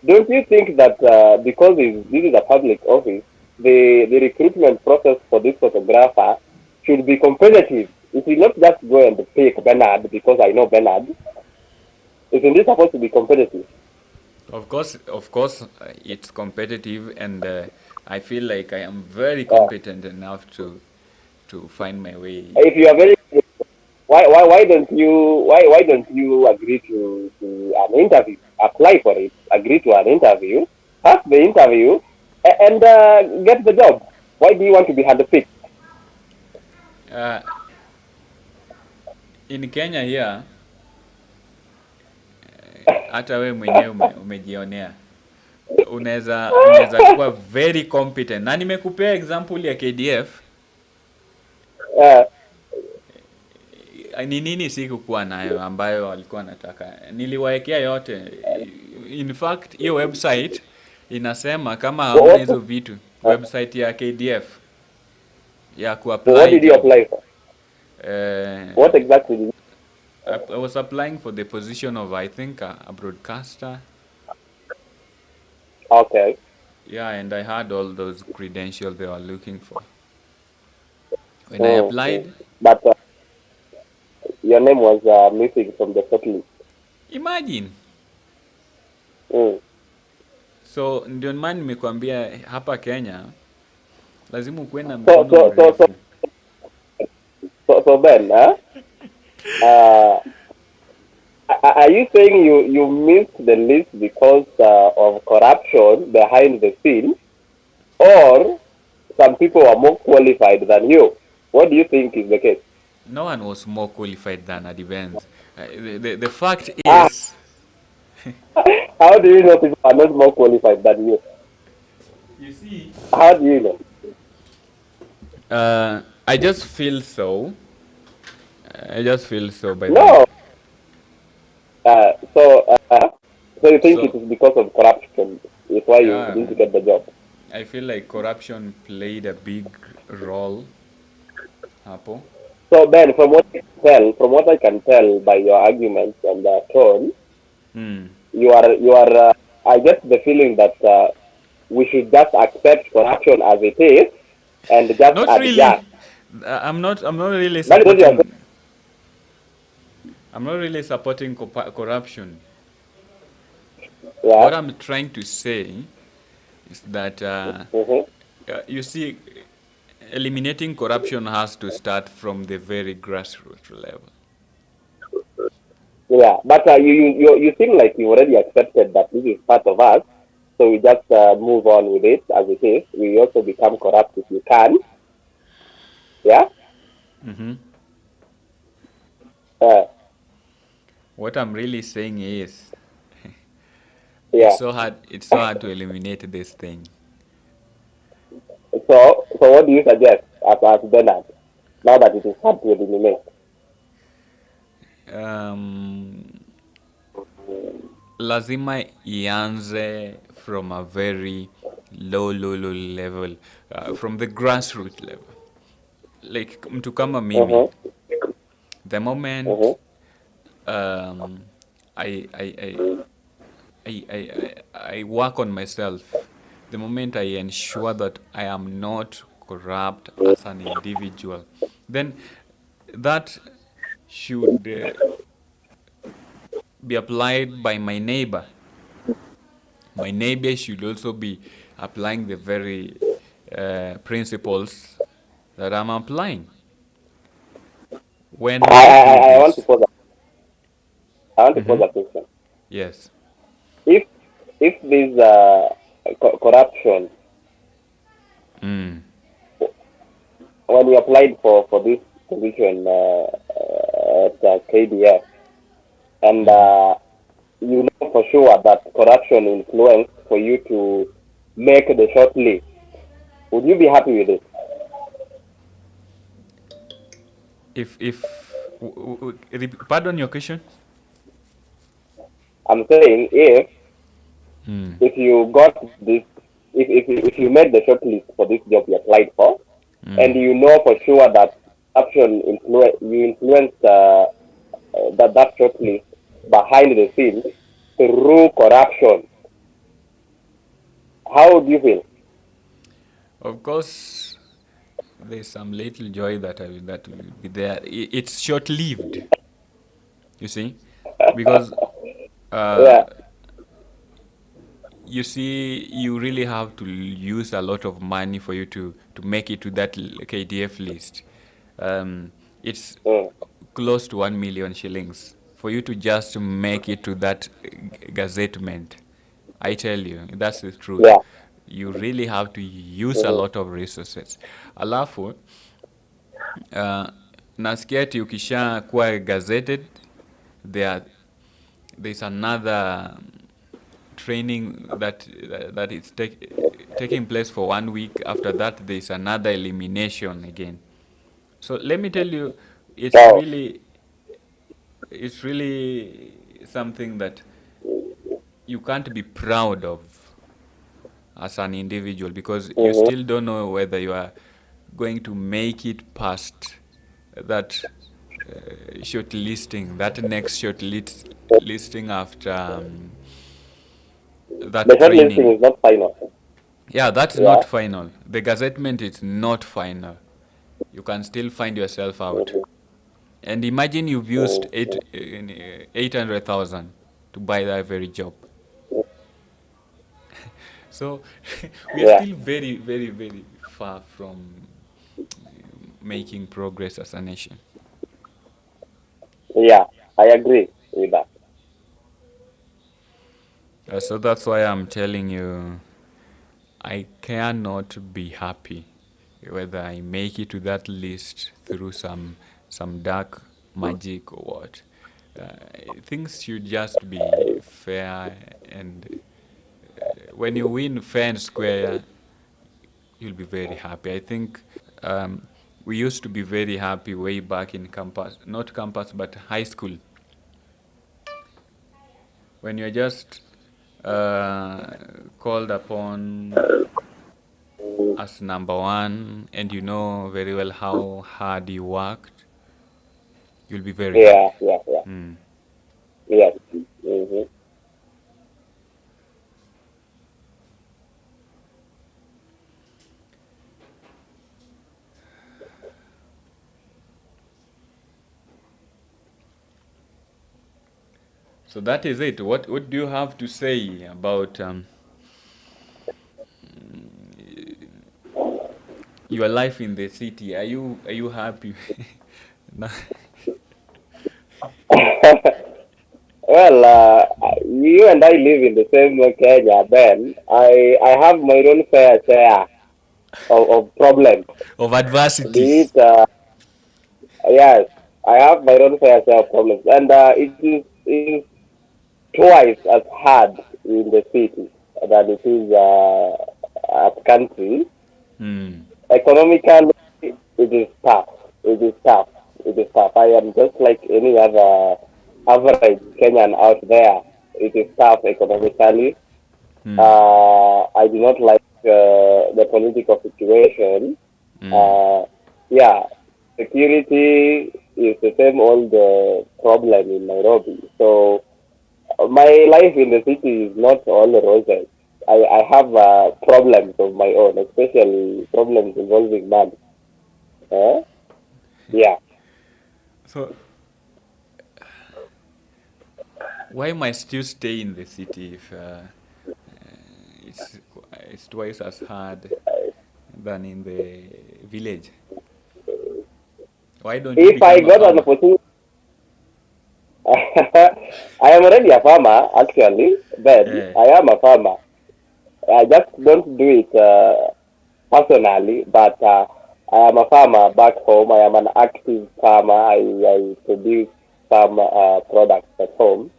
Don't you think that because this is a public office, the recruitment process for this photographer should be competitive? It will not just go and pick Bernard because I know Bernard. Isn't this supposed to be competitive? Of course, it's competitive, and I feel like I am very Uh, competent enough to find my way. if you are very why don't you agree to an interview, apply for it, agree to an interview, pass the interview, and get the job? Why do you want to be handpicked? Uh, in Kenya here, hata we mwenyewe umejionea, unaweza kuwa very competent, na nimekupea example ya KDF. Uh, Ni nini sikukuwa nayo ambayo walikuwa nataka, niliwaekea yote. In fact hiyo website inasema kama hamna what, hizo vitu, uh, website ya KDF ya what kuapply did you job. apply for? What uh, exactly did you I was applying for the position of, I think, a broadcaster. Okay. Yeah, and I had all those credentials they were looking for. When I Mm, mm. applied, But your name was missing from the shortlist. imagine. Mm. So ndio maana nimekwambia hapa Kenya lazima ukuwe na So, mkono so, so, so, mrefu. so Ben, huh? Uh, are you saying you missed the list because of corruption behind the scenes, or some people are more qualified than you? What do you think is the case? No one was more qualified than at events. The fact Ah, is, how do you know people are not more qualified than you? you see, How do you know? I just feel so. I just feel so, by the way. No. Uh, so, uh, so you think it So, is because of corruption? Is why you yeah, didn't get the job? I feel like corruption played a big role. Hapo. So Ben, from what I can tell by your arguments and tone, Hmm. you are. I get the feeling that we should just accept corruption as it is and just Not adjust. really. I'm not really That is what you are supporting. I'm not really supporting corruption. saying. Yeah. What I'm trying to say is that Mm-hmm. you see, eliminating corruption has to start from the very grassroots level. Yeah, but you seem like you already accepted that this is part of us, so we just move on with it as it is. We also become corrupt if you can. Yeah. Hmm. Uh, What I'm really saying is, yeah. It's so hard to eliminate this thing. So what do you suggest as Bernard now that it is hard to eliminate? Um, lazima ianze from a very low level, from the grassroots level. Like mtu kama mimi, Mm-hmm. the moment Mm-hmm. um, I, I, I, I work on myself, the moment I ensure that I am not corrupt as an individual, then that should be applied by my neighbor. My neighbor should also be applying the very principles that I'm applying. When I, we do I, I want to this, pose a, I want to pose hmm, a question. yes. If this corruption, Mm. when you applied for this position at KDF, and Hmm. you know for sure that corruption influenced for you to make the short list, would you be happy with it? Pardon your question. I'm saying Hmm. if you got this, if you made the short list for this job you applied for, and Hmm. you know for sure that corruption you influenced that short list behind the scenes through corruption, how do you feel? Of course, there's some little joy that will be there. It's short lived, you see, because uh, Yeah. you see, you really have to use a lot of money for you to make it to that KDF list. It's Mm. close to 1 million shillings for you to just make it to that gazettement. I tell you, that's the truth. Yeah. You really have to use a Mm-hmm. lot of resources. Alafu, uh, nasikia ati ukisha kuwa gazetted, there there's another training that is taking place for 1 week. After that, there's another elimination again. So let me tell you, it's Oh. really it's really something that you can't be proud of as an individual because you Mm-hmm. still don't know whether you are going to make it past that short listing, that next listing after The that shortlisting training. is not final. Yeah, that's Yeah. not final. The gazettement is not final. You can still find yourself out. Mm-hmm. And imagine you've used Mm-hmm. 800,000 to buy that very job. So we are Yeah. still very far from making progress as a nation. Yeah, I agree with that. So that's why I'm telling you, I cannot be happy whether I make it to that list through some dark magic or what. Uh, Things should just be fair, and when you win fair and square, you'll be very happy. I think we used to be very happy way back in campus, not campus, but high school, when you're just called upon as number one and you know very well how hard you worked, you'll be very Yeah, happy. yeah, yeah. Mm. Yes. Mm-hmm. So that is it. What do you have to say about your life in the city? Are you happy? No. Well, you and I live in the same Kenya, Ben. I have my own fair share of problems. Of Be adversities. it, yes, I have my own fair share of problems. And it is twice as hard in the city than it is at country. Hmm. Economically, it is tough. It is tough. It is tough. I am just like any other average Kenyan out there. It is tough economically. Hmm. I do not like the political situation. Hmm. Uh, yeah, security is the same old problem in Nairobi. So my life in the city is not all roses. I have problems of my own, especially problems involving money. Uh, yeah. So why must you stay in the city if it's twice as hard than in the village? Why don't you If I become a got an farmer? opportunity, I am already a farmer, actually. Then Yeah. I am a farmer. I just don't do it personally, but I am a farmer back home. I am an active farmer. I produce some products at home.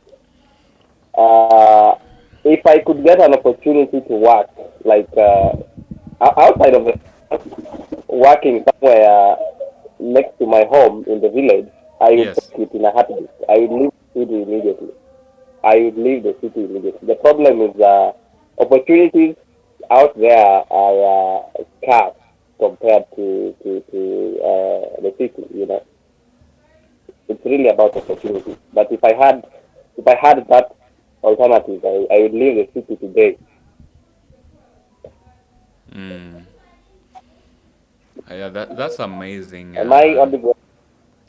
Uh, if I could get an opportunity to work, like outside of the working somewhere next to my home in the village, I would Yes. take it in a heartbeat. I would leave the city immediately. I would leave the city immediately. The problem is opportunities out there are scarce compared to the city. It's really about opportunity. But if I had that alternative, I would leave the city today. Mm. Yeah, that's amazing. Am I audible?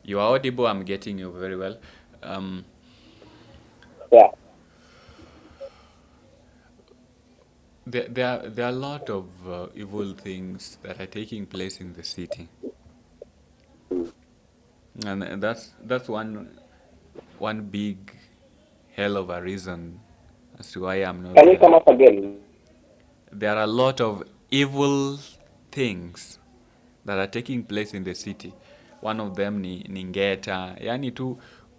You are audible. I'm getting you very well. Um, Yeah. there are a lot of evil things that are taking place in the city, and that's one big hell of a reason as to why I'm not Can you there. come up again? There are a lot of evil things that are taking place in the city. One of them ni ngeta, yani tu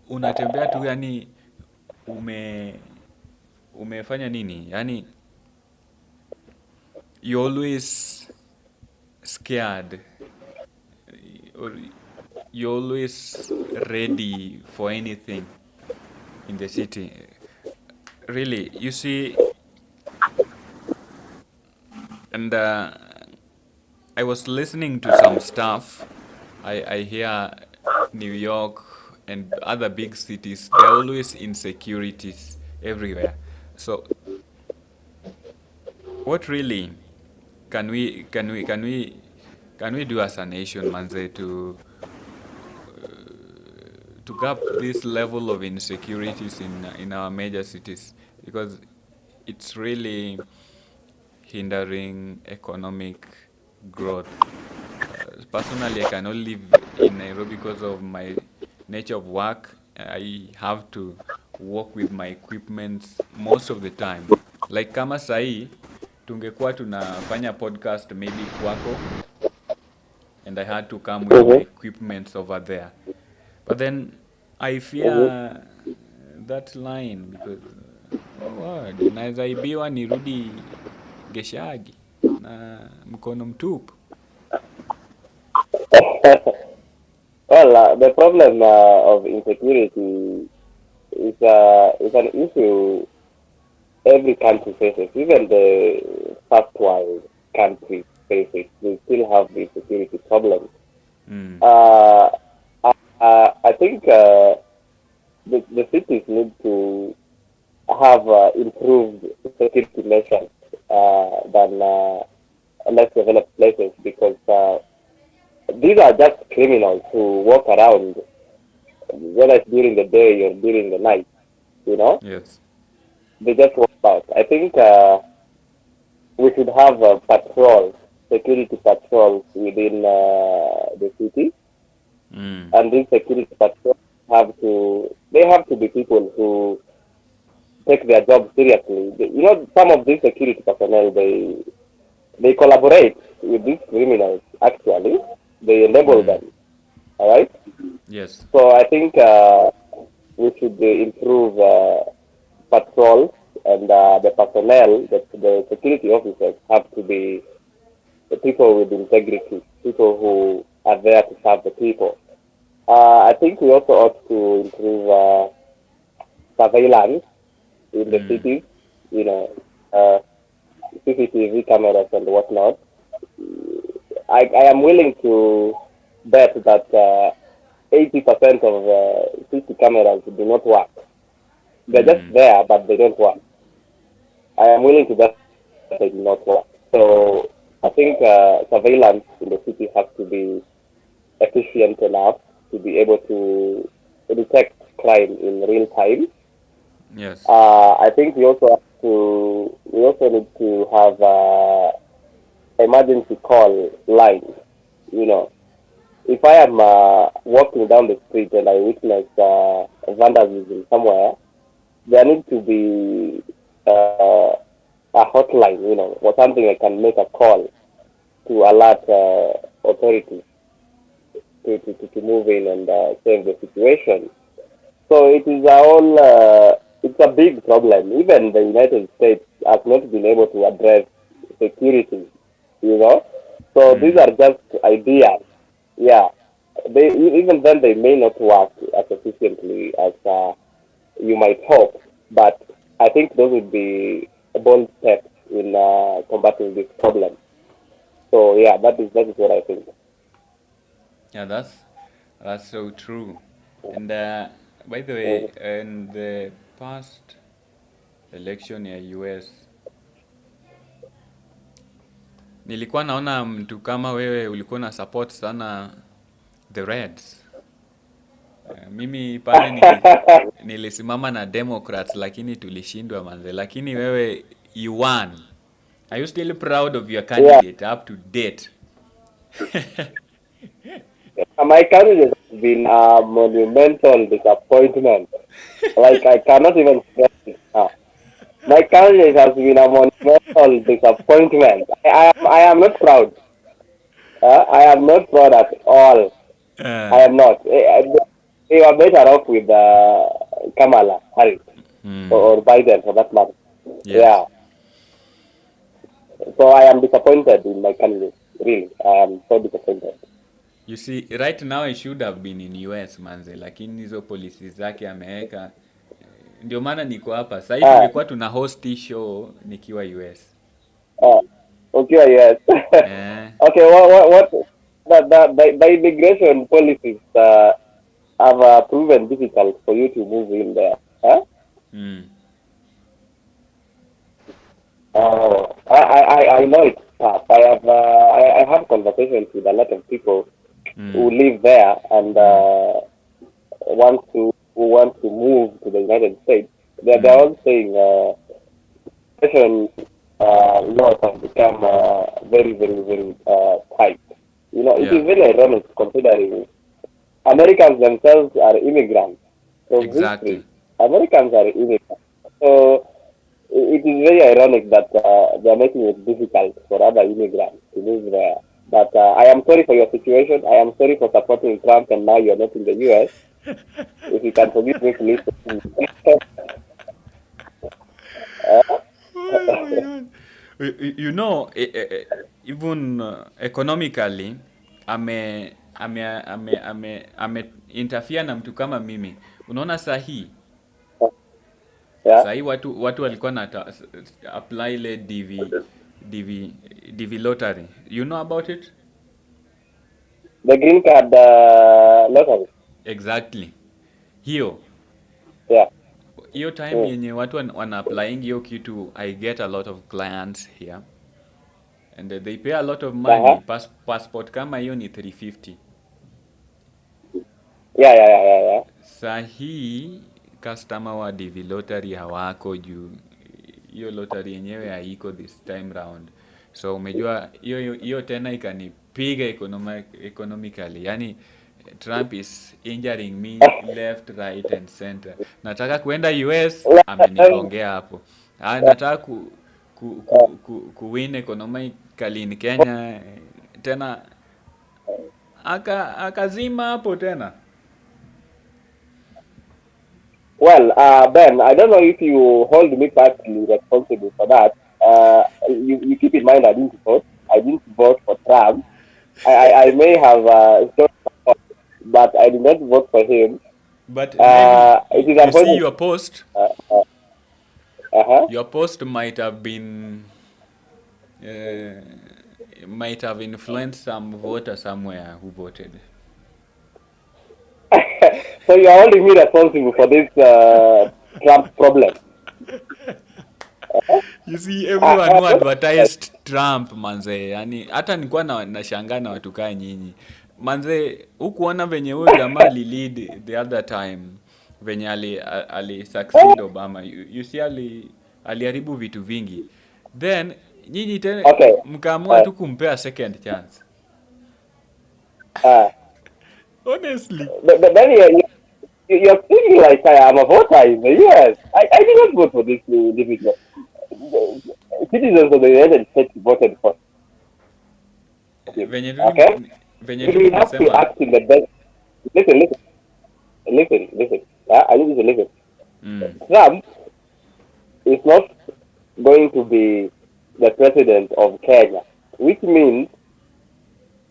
unatembea tu, yani ume umefanya nini, yani you're always scared, or you're always ready for anything in the city. Really, you see, and I was listening to some stuff. I hear New York and other big cities, there are always insecurities everywhere. So what really can we do as a nation, manze, to gap this level of insecurities in our major cities, because it's really hindering economic growth. Personally, I cannot live in Nairobi because of my nature of work I have to work with my equipments most of the time. Like kama sahi tungekuwa tunafanya podcast maybe kwako, and I had to come with my equipments over there. But then I fear that line because naweza ibiwa nirudi Geshagi na mkono mtupu. Well, the problem of insecurity is an issue every country faces. Even the first world countries face it. They still have the security problems. Uh, I think the cities need to have improved security measures than less developed places, because these are just criminals who walk around, whether it's during the day or during the night. Yes. They just walk out. I think we should have patrols, security patrols within the city, and these security patrols have to be people who take their job seriously. Some of these security personnel, they collaborate with these criminals. Actually, they enable them. All right. Yes. So I think we should improve patrols, and the personnel, the security officers, have to be the people with integrity, people who are there to serve the people. I think we also ought to improve surveillance in the cities, CCTV cameras and whatnot. I am willing to bet that 80% of CCTV cameras do not work. They're just there, but they don't work. I am willing to bet they do not work. So I think surveillance in the city has to be efficient enough to be able to detect crime in real time. Yes. I think we also need to have emergency call lines. If I am walking down the street and I witness vandalism somewhere, there needs to be a hotline, or something I can make a call to alert authorities to move in and save the situation. So it is it's a big problem. Even the United States has not been able to address security, So these are just ideas. Yeah. Even then they may not work as efficiently as you might hope, but I think those would be bold steps in combating this problem. So yeah, that is what I think. Yeah, that's so true. And by the way, in the past election ya US, nilikuwa naona mtu kama wewe ulikuwa na support sana the Reds. Mimi pale nilisimama na Democrats lakini tulishindwa manze. Lakini wewe you won. Are you still proud of your candidate up to date? My candidate has been a monumental disappointment. Like, I cannot even express it now. My candidate has been a monumental disappointment. I am not proud. I am not proud at all. I am not. They are better off with Kamala Harris or Biden, for that matter. Yes. Yeah. So I am disappointed in my candidate. Really, I am so disappointed. You see, right now I should have been in US manze, lakini hizo policies zake ameweka. Ndio maana niko hapa. Sasa hivi tulikuwa tuna host show nikiwa US. Okay, yes. Okay, what the immigration policies have proven difficult for you to move in there. Huh? I know it's tough. I have conversations with a lot of people who live there and want to move to the United States. They're all saying immigration laws have become very, very, very tight. It is very ironic considering Americans themselves are immigrants. of history. Exactly. Americans are immigrants. So it is very ironic that they are making it difficult for other immigrants to live there. But I am sorry for your situation. I am sorry for supporting Trump, and now you are not in the U.S. If you can forgive me, please. Oh my God. You know, even economically, ame interfere na mtu kama mimi. Unaona Yeah, sahi watu walikuwa na apply ile DV DV lottery. You know about it? the green card lottery. Exactly. Hiyo Yeah. hiyo time Mm. yenye watu wana applying hiyo kitu, I get a lot of clients here and they pay a lot of money. Uh-huh. Passport kama hiyo ni 350. Yeah. Sahi customer wa DV lottery hawako juu hiyo lottery yenyewe haiko this time round. So umejua hiyo tena ikanipiga economically. Yani Trump is injuring me left, right and center. Nataka kuenda US, amenigongea hapo. Nataka kuwin economically in Kenya, tena akazima hapo tena. Well, Ben, I don't know if you hold me partly responsible for that. You keep in mind I didn't vote. I didn't vote for Trump. I may have but I did not vote for him. But maybe It is you see unfortunate. Uh-huh. your post might have been uh, might have influenced some voter somewhere who voted. So you are holding me responsible for this Trump problem. You see everyone who advertised Trump manze, yani hata nilikuwa nashangaa na watu kaa nyinyi manze, hukuona venye huyo jamaa lead the other time venye ali succeed Obama. You see aliharibu vitu vingi, then nyinyi tena Okay. mkaamua tu kumpea second chance. Uh, Honestly. but then you're thinking like I am a voter in the US. I did not vote for this individual. Citizens of the United States voted for him. venye Okay? tu We have to nimesema. act in the best. Listen. I need you to listen. Trump is not going to be the president of Kenya, which means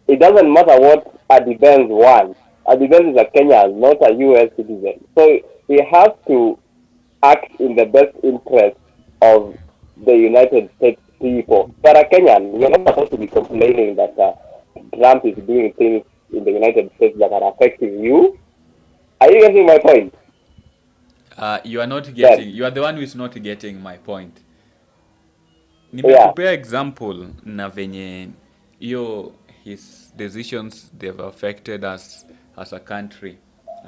it doesn't matter what Adibens wants. Adibens is a Kenyan, not a US citizen. So he has to act in the best interest of the United States people. But a Kenyan, you're not supposed to be complaining that Trump is doing things in the United States that are affecting you. Are you getting my point? You are not getting. You are the one who is not getting my point. Nimekupea example na venye hiyo his decisions they've affected us as a country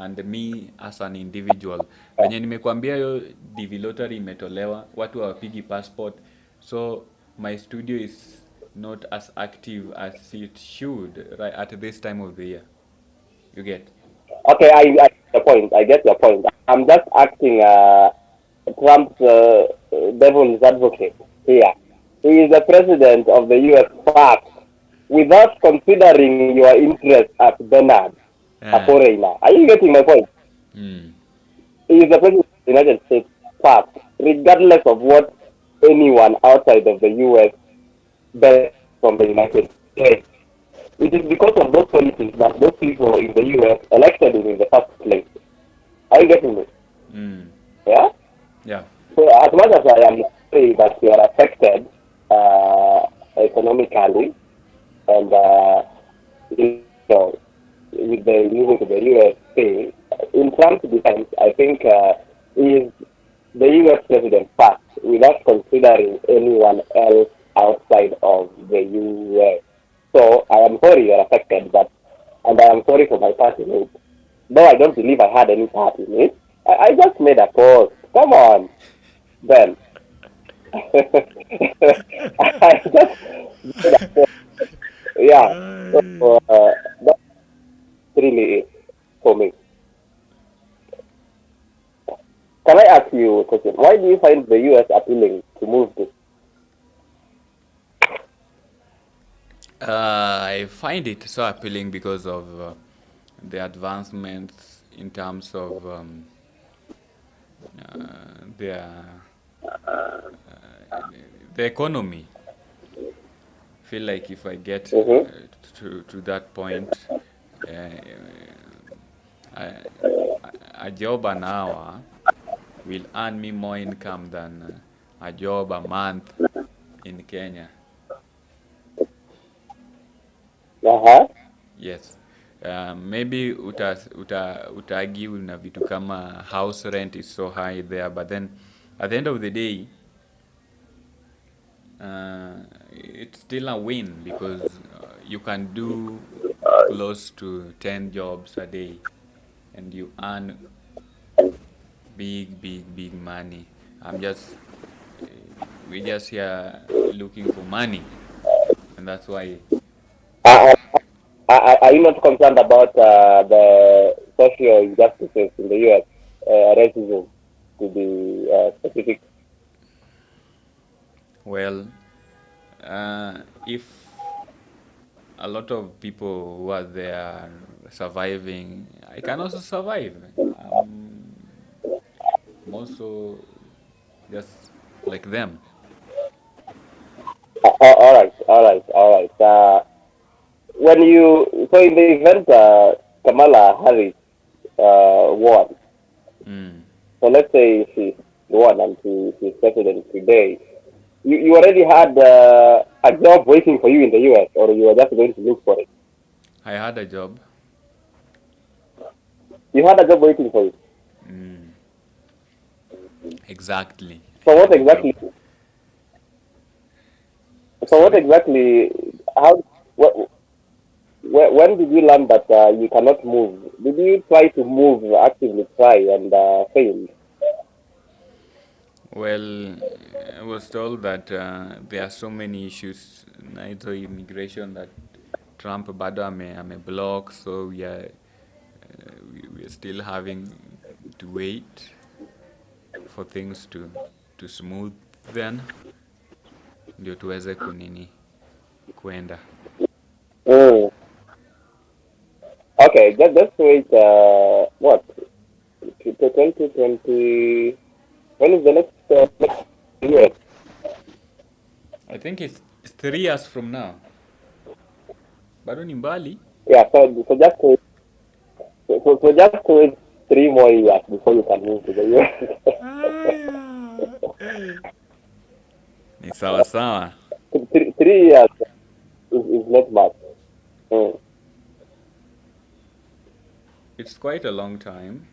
and me as an individual. Venye nimekuambia hiyo DV lottery imetolewa, watu hawapigi passport, so my studio is not as active as it should right at this time of the year. You get? Okay, I get your point. I'm just acting Trump's devil's advocate here. He is the president of the US first, without considering your interest as Bernard, a foreigner. Are you getting my point? Mm. He is the president of the United States first, regardless of what anyone outside of the US does from the United States. It is because of those policies that those people in the US elected him in the first place. Are you getting me? Mm. Yeah? Yeah. So as much as I am sorry that we are affected economically and you know, with the music of the US thing, in Trump's defense, I think he is the US president first, without considering anyone else outside of the US. So I am sorry you are affected, and I am sorry for my part in it. Though I don't believe I had any part in it. I just made a post. Come on, Ben. I just made a post. Yeah. So that's really it for me. question. Why do you find the US appealing to move to? I find it so appealing because of the advancements in terms of their the economy. Feel like if I get Mm-hmm. to that point, uh, a, a job an hour will earn me more income than a job a month in Kenya. Uh-huh. Yes. Maybe utaargue na vitu kama house rent is so high there, but then at the end of the day, it's still a win because you can do close to 10 jobs a day and you earn big money. I'm just, we're just here looking for money, and that's why. Uh, are you not concerned about the social injustices in the US, racism, to be specific? Well, if a lot of people who are there surviving, I can also survive. I'm also just like them. All right. When you so in the event Kamala Harris won, Mm. so let's say she won and she's president today, you already had a job waiting for you in the US, or you were just going to look for it. I had a job. You had a job waiting for you. Mm. Exactly. I So what had a job. exactly? So what Sorry? exactly? How? What, when did you learn that you cannot move? Did you try to move, actively try, and fail? Well, I was told that there are so many issues na hizo immigration that Trump bado ameblock, so we are still having to wait for things to smooth then ndio tuweze kunini kwenda. Mm. Okay, just wait. What? 2020. When is the next year? I think it's 3 years from now. Bado ni mbali. Yeah. So just wait. So just wait 3 more years before you can move to the US. Aya. Ni sawa sawa. 3 years is not much. Mm. It's quite a long time,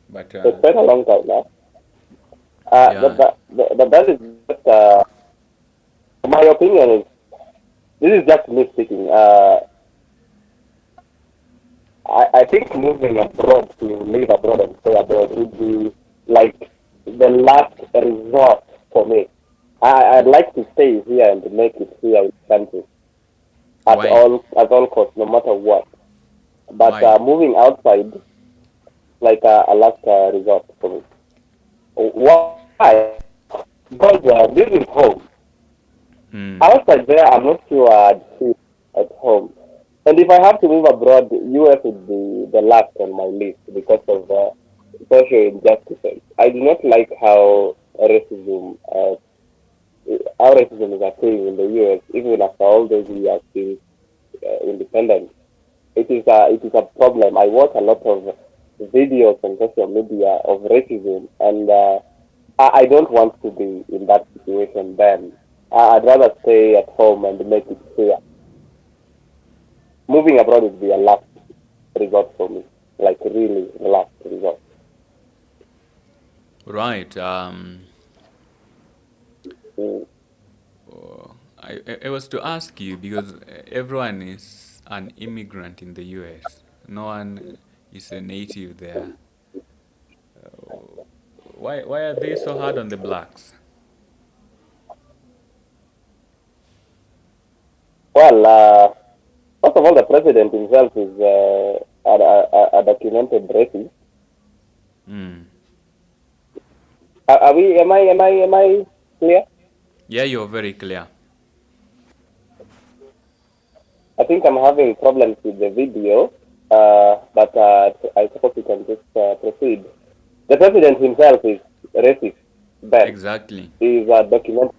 but It's quite a long time now. yeah. That is just my opinion is this is just me speaking. I think moving abroad to live abroad and stay abroad would be like the last resort for me. I'd like to stay here and make it here in the country Why? at all costs, no matter what. But Why? moving outside, like a last resort for me. Why? Because this is home. Hmm. Outside there, I'm not sure I'd feel at home. And if I have to move abroad, US would be the last on my list because of social injustices. I do not like how racism is occurring in the US, even after all those years being independent. It is a problem. I watch a lot of videos on social media of racism, and I don't want to be in that situation. Then I'd rather stay at home and make it here. Moving abroad would be a last resort for me, like really last resort. Right. Mm. I was to ask you because everyone is an immigrant in the US. No one is a native there. Why are they so hard on the blacks? Well, first of all, the president himself is a documented racist. Hmm. Are we? Am I clear? Yeah, you're very clear. I think I'm having problems with the video, but I suppose we can just proceed. The president himself is racist. Ben Exactly. is documented.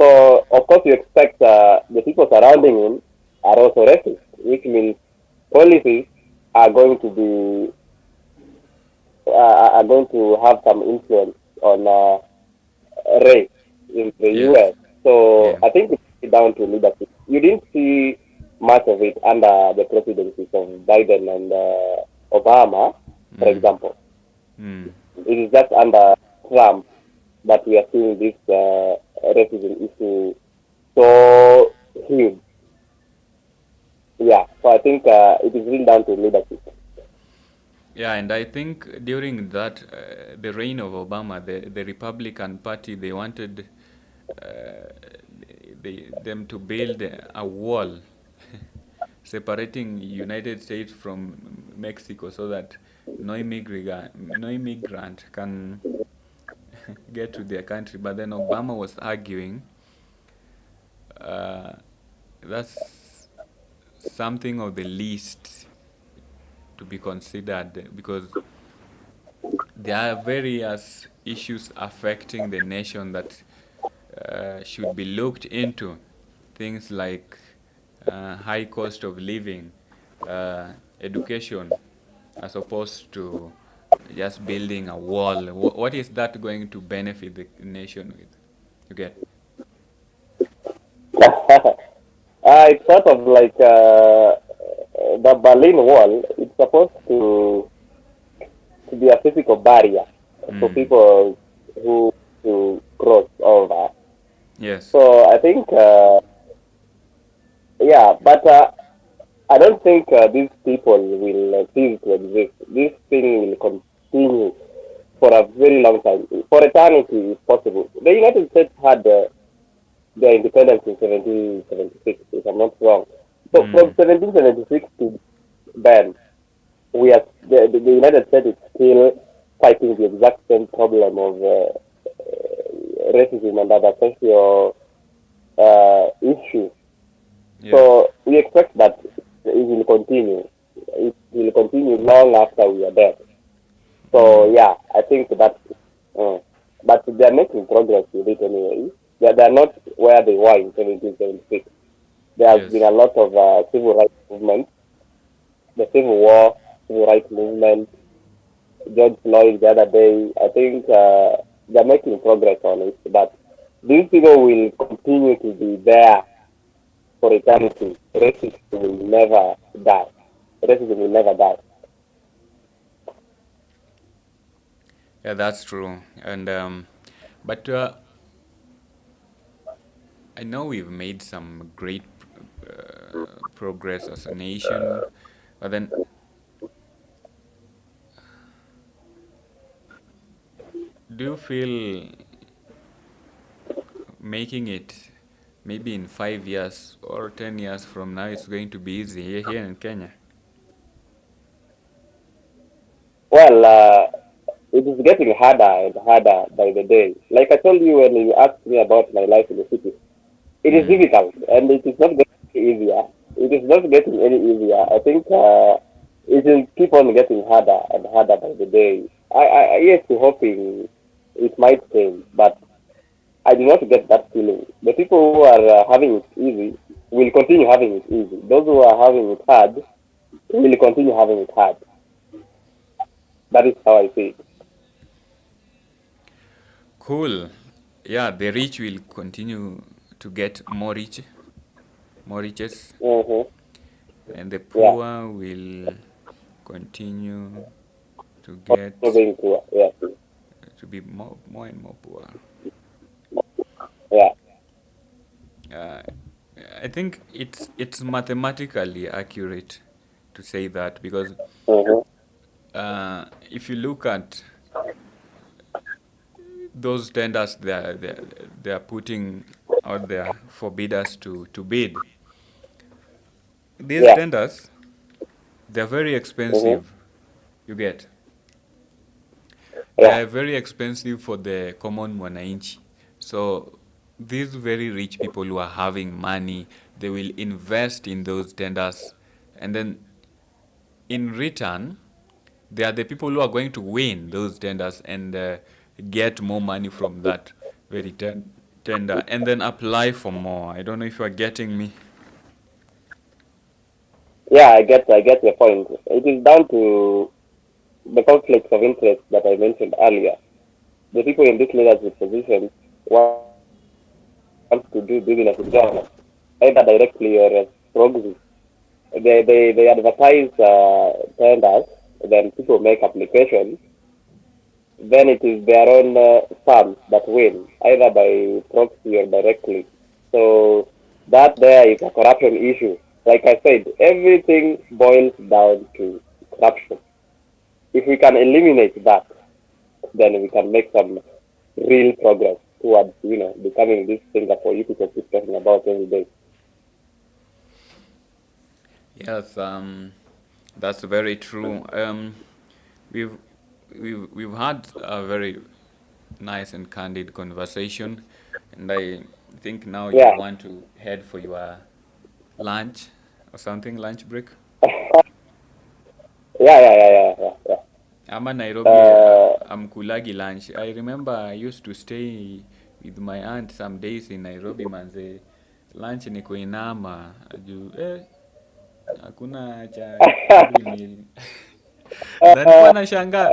So of course you expect the people surrounding him are also racist, which means policies are going to be are going to have some influence on race in the Yes. U.S. So Yeah. I think it's down to leadership. You didn't see much of it under the presidencies of Biden and Obama, for Mm. example. Mm. It is just under Trump that we are seeing this racism issue so huge. Yeah, so I think it is really down to leadership. Yeah, and I think during that, the reign of Obama, the Republican Party, they wanted uh, them to build a wall separating United States from Mexico so that no immigrant can get to their country. But then Obama was arguing uh, that's something of the least to be considered because there are various issues affecting the nation that should be looked into. Things like high cost of living, education, as opposed to just building a wall. What is that going to benefit the nation with? You get? It's sort of like the Berlin Wall. It's supposed to be a physical barrier for Mm. people who to cross over. Yes. So I think, yeah, but I don't think these people will cease to exist. This thing will continue for a very long time, for eternity, if possible. The United States had their independence in 1776, if I'm not wrong. So from Mm. 1776 to then, the United States is still fighting the exact same problem of racism and other social issues. Yes. So we expect that it will continue. It will continue long after we are dead. So Mm. yeah, I think that, uh, but they are making progress with it anyway. They are not where they were in 1776. There has been Yes. a lot of civil rights movement, the Civil War, civil rights movement, George Floyd the other day. I think they're making progress on it, but these people will continue to be there for eternity. Racism will never die. Racism will never die. Yeah, that's true. And but I know we've made some great progress as a nation, but then do you feel making it maybe in 5 years or 10 years from now it's going to be easy here in Kenya? Well, it is getting harder and harder by the day. Like I told you when you asked me about my life in the city, it is Mm. difficult and it is not getting easier. It is not getting any easier. I think it will keep on getting harder and harder by the day. Yes, hoping it might change, but I do not get that feeling. The people who are having it easy will continue having it easy. Those who are having it hard will continue having it hard. That is how I see it. Cool. Yeah, the rich will continue to get more riches, Mm-hmm. and the Yeah. poor will continue to Also get being poor. Yeah. to be more and more poor. Yeah. Uh, I think it's mathematically accurate to say that because Mm-hmm. if you look at those tenders they are putting out there for bidders to bid, these Yeah. tenders they're very Mm-hmm. expensive. You get they Yeah. are very expensive for the common mwananchi. So these very rich people who are having money, they will invest in those tenders, and then in return, they are the people who are going to win those tenders and get more money from that very tender, and then apply for more. I don't know if you are getting me. Yeah, I get your point. It is down to the conflicts of interest that I mentioned earlier. The people in these leadership positions want to do business with government, either directly or as proxy. They advertise tenders, then people make applications, then it is their own firms that win, either by proxy or directly. So that there is a corruption issue. Like I said, everything boils down to corruption. If we can eliminate that, then we can make some real progress towards, becoming this Singapore you people keep talking about every day. Yes, that's very true. We've we've had a very nice and candid conversation, and I think now you Yeah. want to head for your lunch or something, lunch break. Yeah. I'm in Nairobi. Uh, I'm kulagi lunch. I remember I used to stay with my aunt some days in Nairobi manze. Lunch ni kuinama. Aju, hakuna cha every meal. Na nilikuwa nashangaa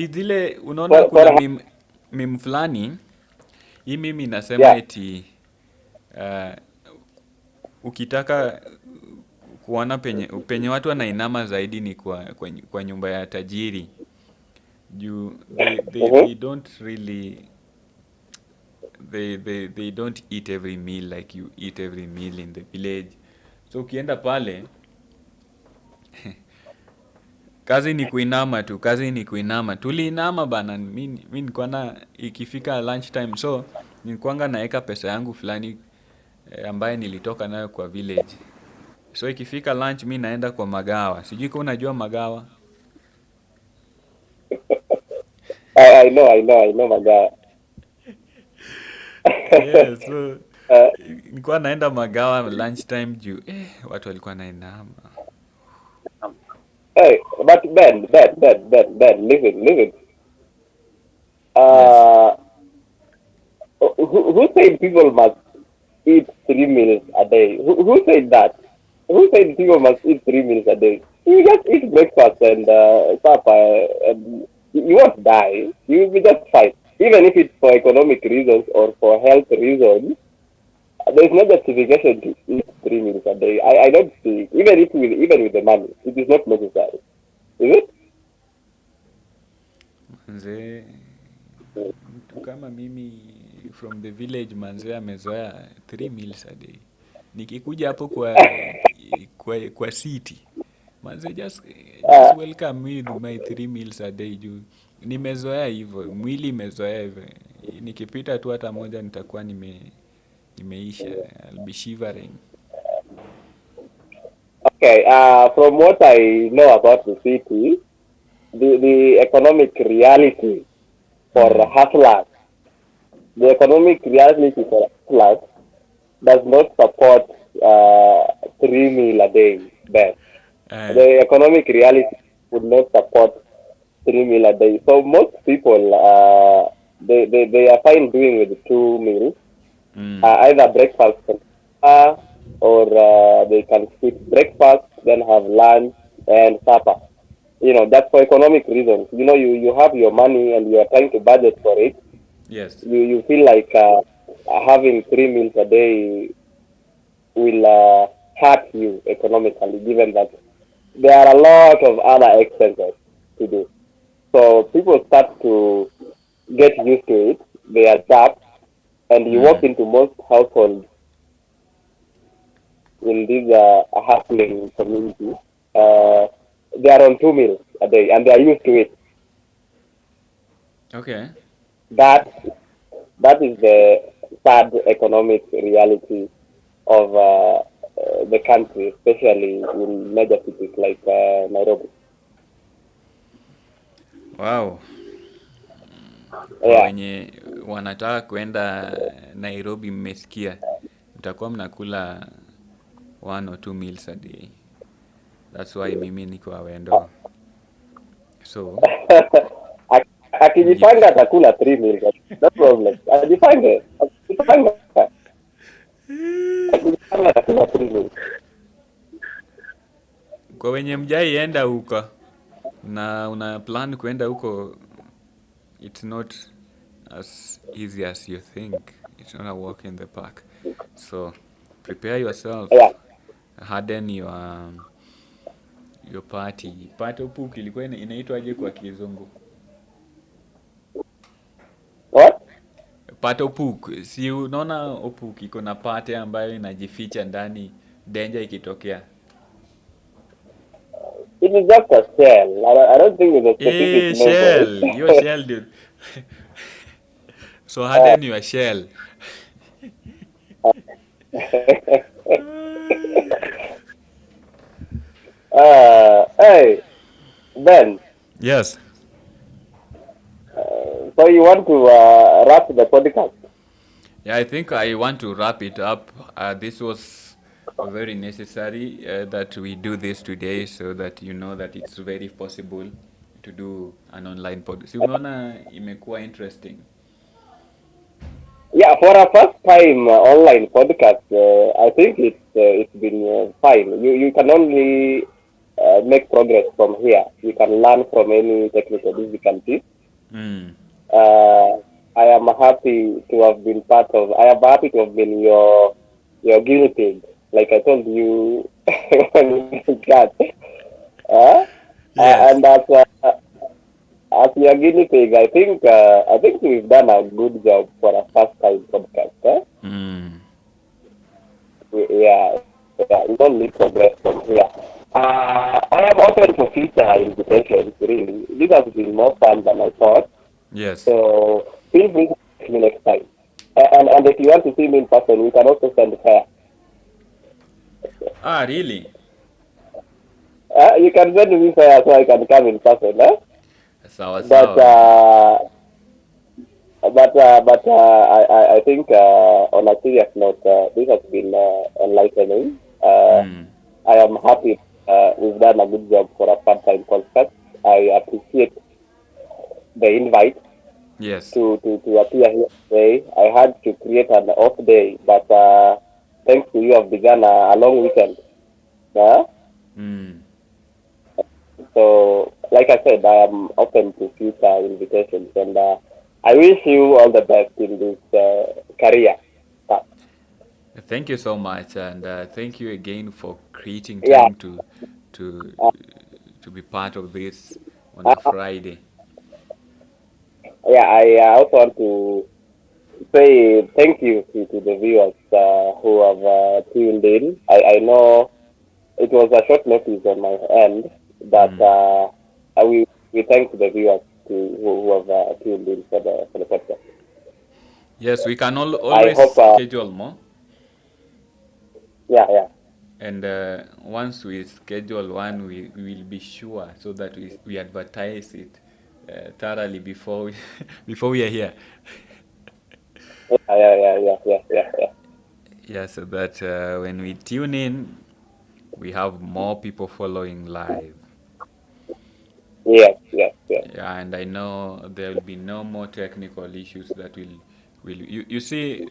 zile unaona for kuna meme fulani hii mimi inasema yeah. eti uh, ukitaka kuona penye watu wanainama zaidi ni kwa nyumba ya tajiri. You they Mm-hmm. don't really they don't eat every meal like you eat every meal in the village. So ukienda pale kazi ni kuinama tu, kazi ni kuinama. Tuliinama bana, mimi nilikuwa na ikifika lunch time, so nilikuwanga naeka pesa yangu fulani ambaye nilitoka nayo kwa village. So ikifika lunch mimi naenda kwa magawa. Sijui kama unajua magawa. I know my guy. Yeah, so uh, nilikuwa naenda magawa lunch time juu watu walikuwa nainama. hey, but Ben, listen. Yes. Uh, who said people must eat 3 meals a day? Who said that? Who said people must eat 3 meals a day? You just eat breakfast and supper, and you won't die. You will be just fine. Even if it's for economic reasons or for health reasons, there's no justification to eat 3 meals a day. I don't see. Even with the money, it is not necessary. Is it? Manze, mtu kama mimi from the village manze amezoea 3 meals a day. Nikikuja hapo kwa city. Manze just Uh, welcome me with my 3 meals a day juu. Nimezoea hivyo, mwili imezoea hivyo. Nikipita tu hata moja nitakuwa nimeisha. I'll be shivering. okay. From what I know about the city, the economic reality for Mm. hustlers, the economic reality for hustlers does not support 3 meal a day. Then Uh, the economic reality would not support 3 meal a day. So most people, they are fine doing with 2 meals, mm. either breakfast or they can skip breakfast, then have lunch and supper. That's for economic reasons. You have your money and you are trying to budget for it. Yes. You feel like having 3 meals a day will hurt you economically, given that there are a lot of other expenses to do. So people start to get used to it. They adapt, and you walk Mm. into most households in this hustling community. Uh, they are on 2 meals a day, and they are used to it. Okay. That that is the sad economic reality of the country, especially in major cities like Nairobi. Wow. Kwa Yeah. wenye wanataka kwenda Nairobi, mmesikia mtakuwa mnakula 1 or 2 meals a day. That's why mimi niko Awendo. So Akijipanga atakula 3 meals. No problem. Ajipange. Akijipanga atakula 3 meals. kwa wenye mjaienda huko na una plan kwenda huko, it's not as easy as you think. It's not a walk in the park. So prepare yourself, Yeah. harden your party. Party opuk ilikuwa inaitwaje kwa Kizungu? What? Party opuk. Si unaona opuk iko na party ambayo inajificha ndani danger ikitokea. It is just a shell. I don't think it's a specific name for it. Shell. Your shell, dude. So harden your shell. Hey, Ben. Yes. So you want to wrap the podcast? Yeah, I think I want to wrap it up. This was very necessary that we do this today, so that you know that it's very possible to do an online podcast. Si umeona imekuwa interesting. Yeah, for a first time online podcast, I think it's been fine. You can only make progress from here. You can learn from any technical difficulties. Mm. I am happy to have been I am happy to have been your guinea pig, like I told you when you got. Yes. And as your guinea pig, I think we've done a good job for a first time podcast. Mm. Yeah, we don't need progress from here. I am open for future invitations. Really, this has been more fun than I thought. Yes. So feel free to see me next time. And if you want to see me in person, we can also send fare. Ah, really? You can send me fare so I can come in person. Sawa But sawa. I think on a serious note, this has been enlightening. I am happy we've done a good job for a part-time podcast. I appreciate the invite Yes. to appear here today. I had to create an off day, but thanks to you, I've begun a long weekend. So, like I said, I am open to future invitations, and I wish you all the best in this career. Thank you so much, and thank you again for creating Yeah. time to be part of this on a Friday. Yeah, I also want to say thank you to the viewers who have tuned in. I know it was a short notice on my end, but we thank the viewers who have tuned in for the podcast. Yes, we can always hope, schedule more. Yeah. And once we schedule one, we will be sure so that we advertise it thoroughly before we are here. Yeah. Yeah, so that when we tune in, we have more people following live. Yes. Yeah, and I know there will be no more technical issues that will you see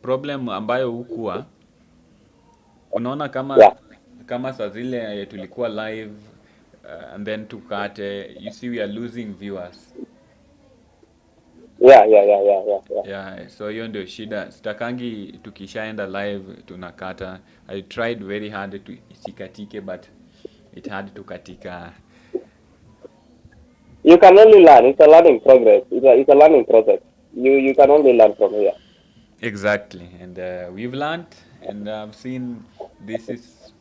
problem ambayo hukua unaona kama saa zile tulikuwa live and then tukate, you see we are losing viewers. Yeah, so hiyo ndio shida. Sitakangi tukishaenda live tunakata. I tried very hard to isikatike, but it had to katika. You can only learn. It's a learning progress. It's a learning process. You can only learn from here. Exactly, and we've learned, and I've seen this is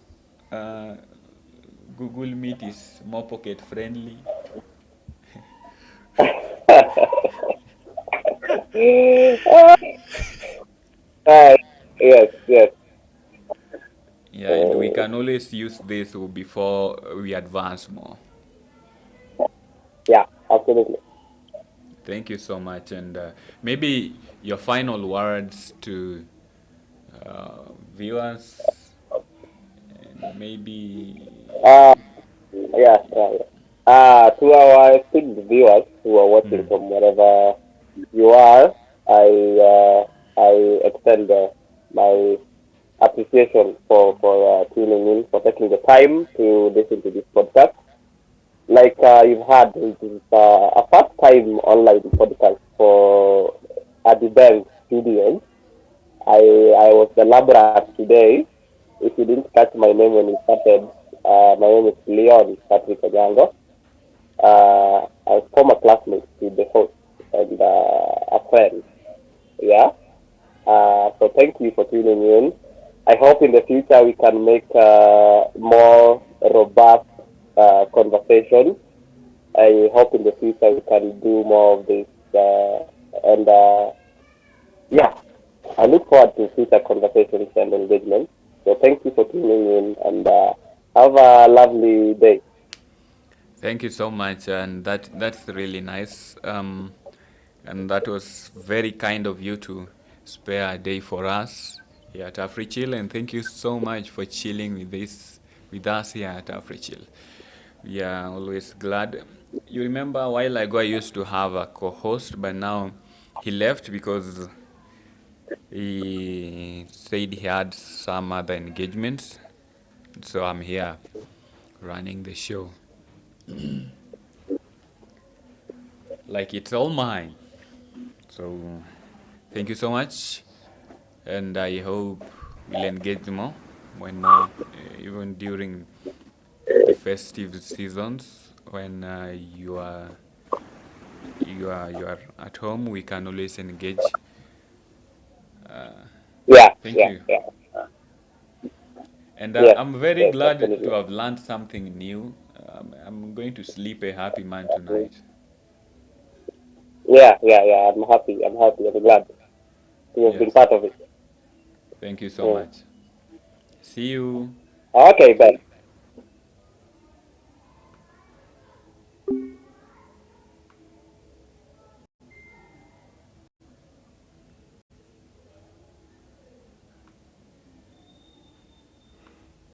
Google Meet is more pocket friendly. Yes. Yeah, and we can always use this before we advance more. Yeah, absolutely. Thank you so much. And maybe your final words to viewers, and maybe. Uh, yeah, yeah, yeah. To our esteemed viewers who are watching Hmm. from wherever you are, I extend my appreciation for tuning in, for taking the time to listen to this podcast. Like you've had, it is a first time online podcast for at the Bank Studios. I was the lab rat today. If you didn't catch my name when we started, my name is Leon Patrick Ojango. I was former classmate with the host and a friend. Yeah. So thank you for tuning in. I hope in the future we can make more robust conversations. I hope in the future we can do more of this. And yeah, I look forward to future conversations and engagement. So thank you for tuning in and have a lovely day. Thank you so much, and that's really nice. And that was very kind of you to spare a day for us here at Africhill, and thank you so much for chilling with us here at Africhill. We are always glad. You remember a while ago I used to have a co-host, but now he left because he said he had some other engagements. So I'm here running the show. Like it's all mine. So thank you so much, and I hope we'll engage more when even during the festive seasons when you are at home. We can always engage. Uh, Yeah, Thank yeah, you, yeah. and Yes, I'm very yes, glad to definitely. have learned something new. I'm going to sleep a happy man tonight. Yeah, yeah, yeah. I'm happy. I'm happy. I'm glad to have been Yes, part of it. thank you so Mm. much. See you. Okay, Ben.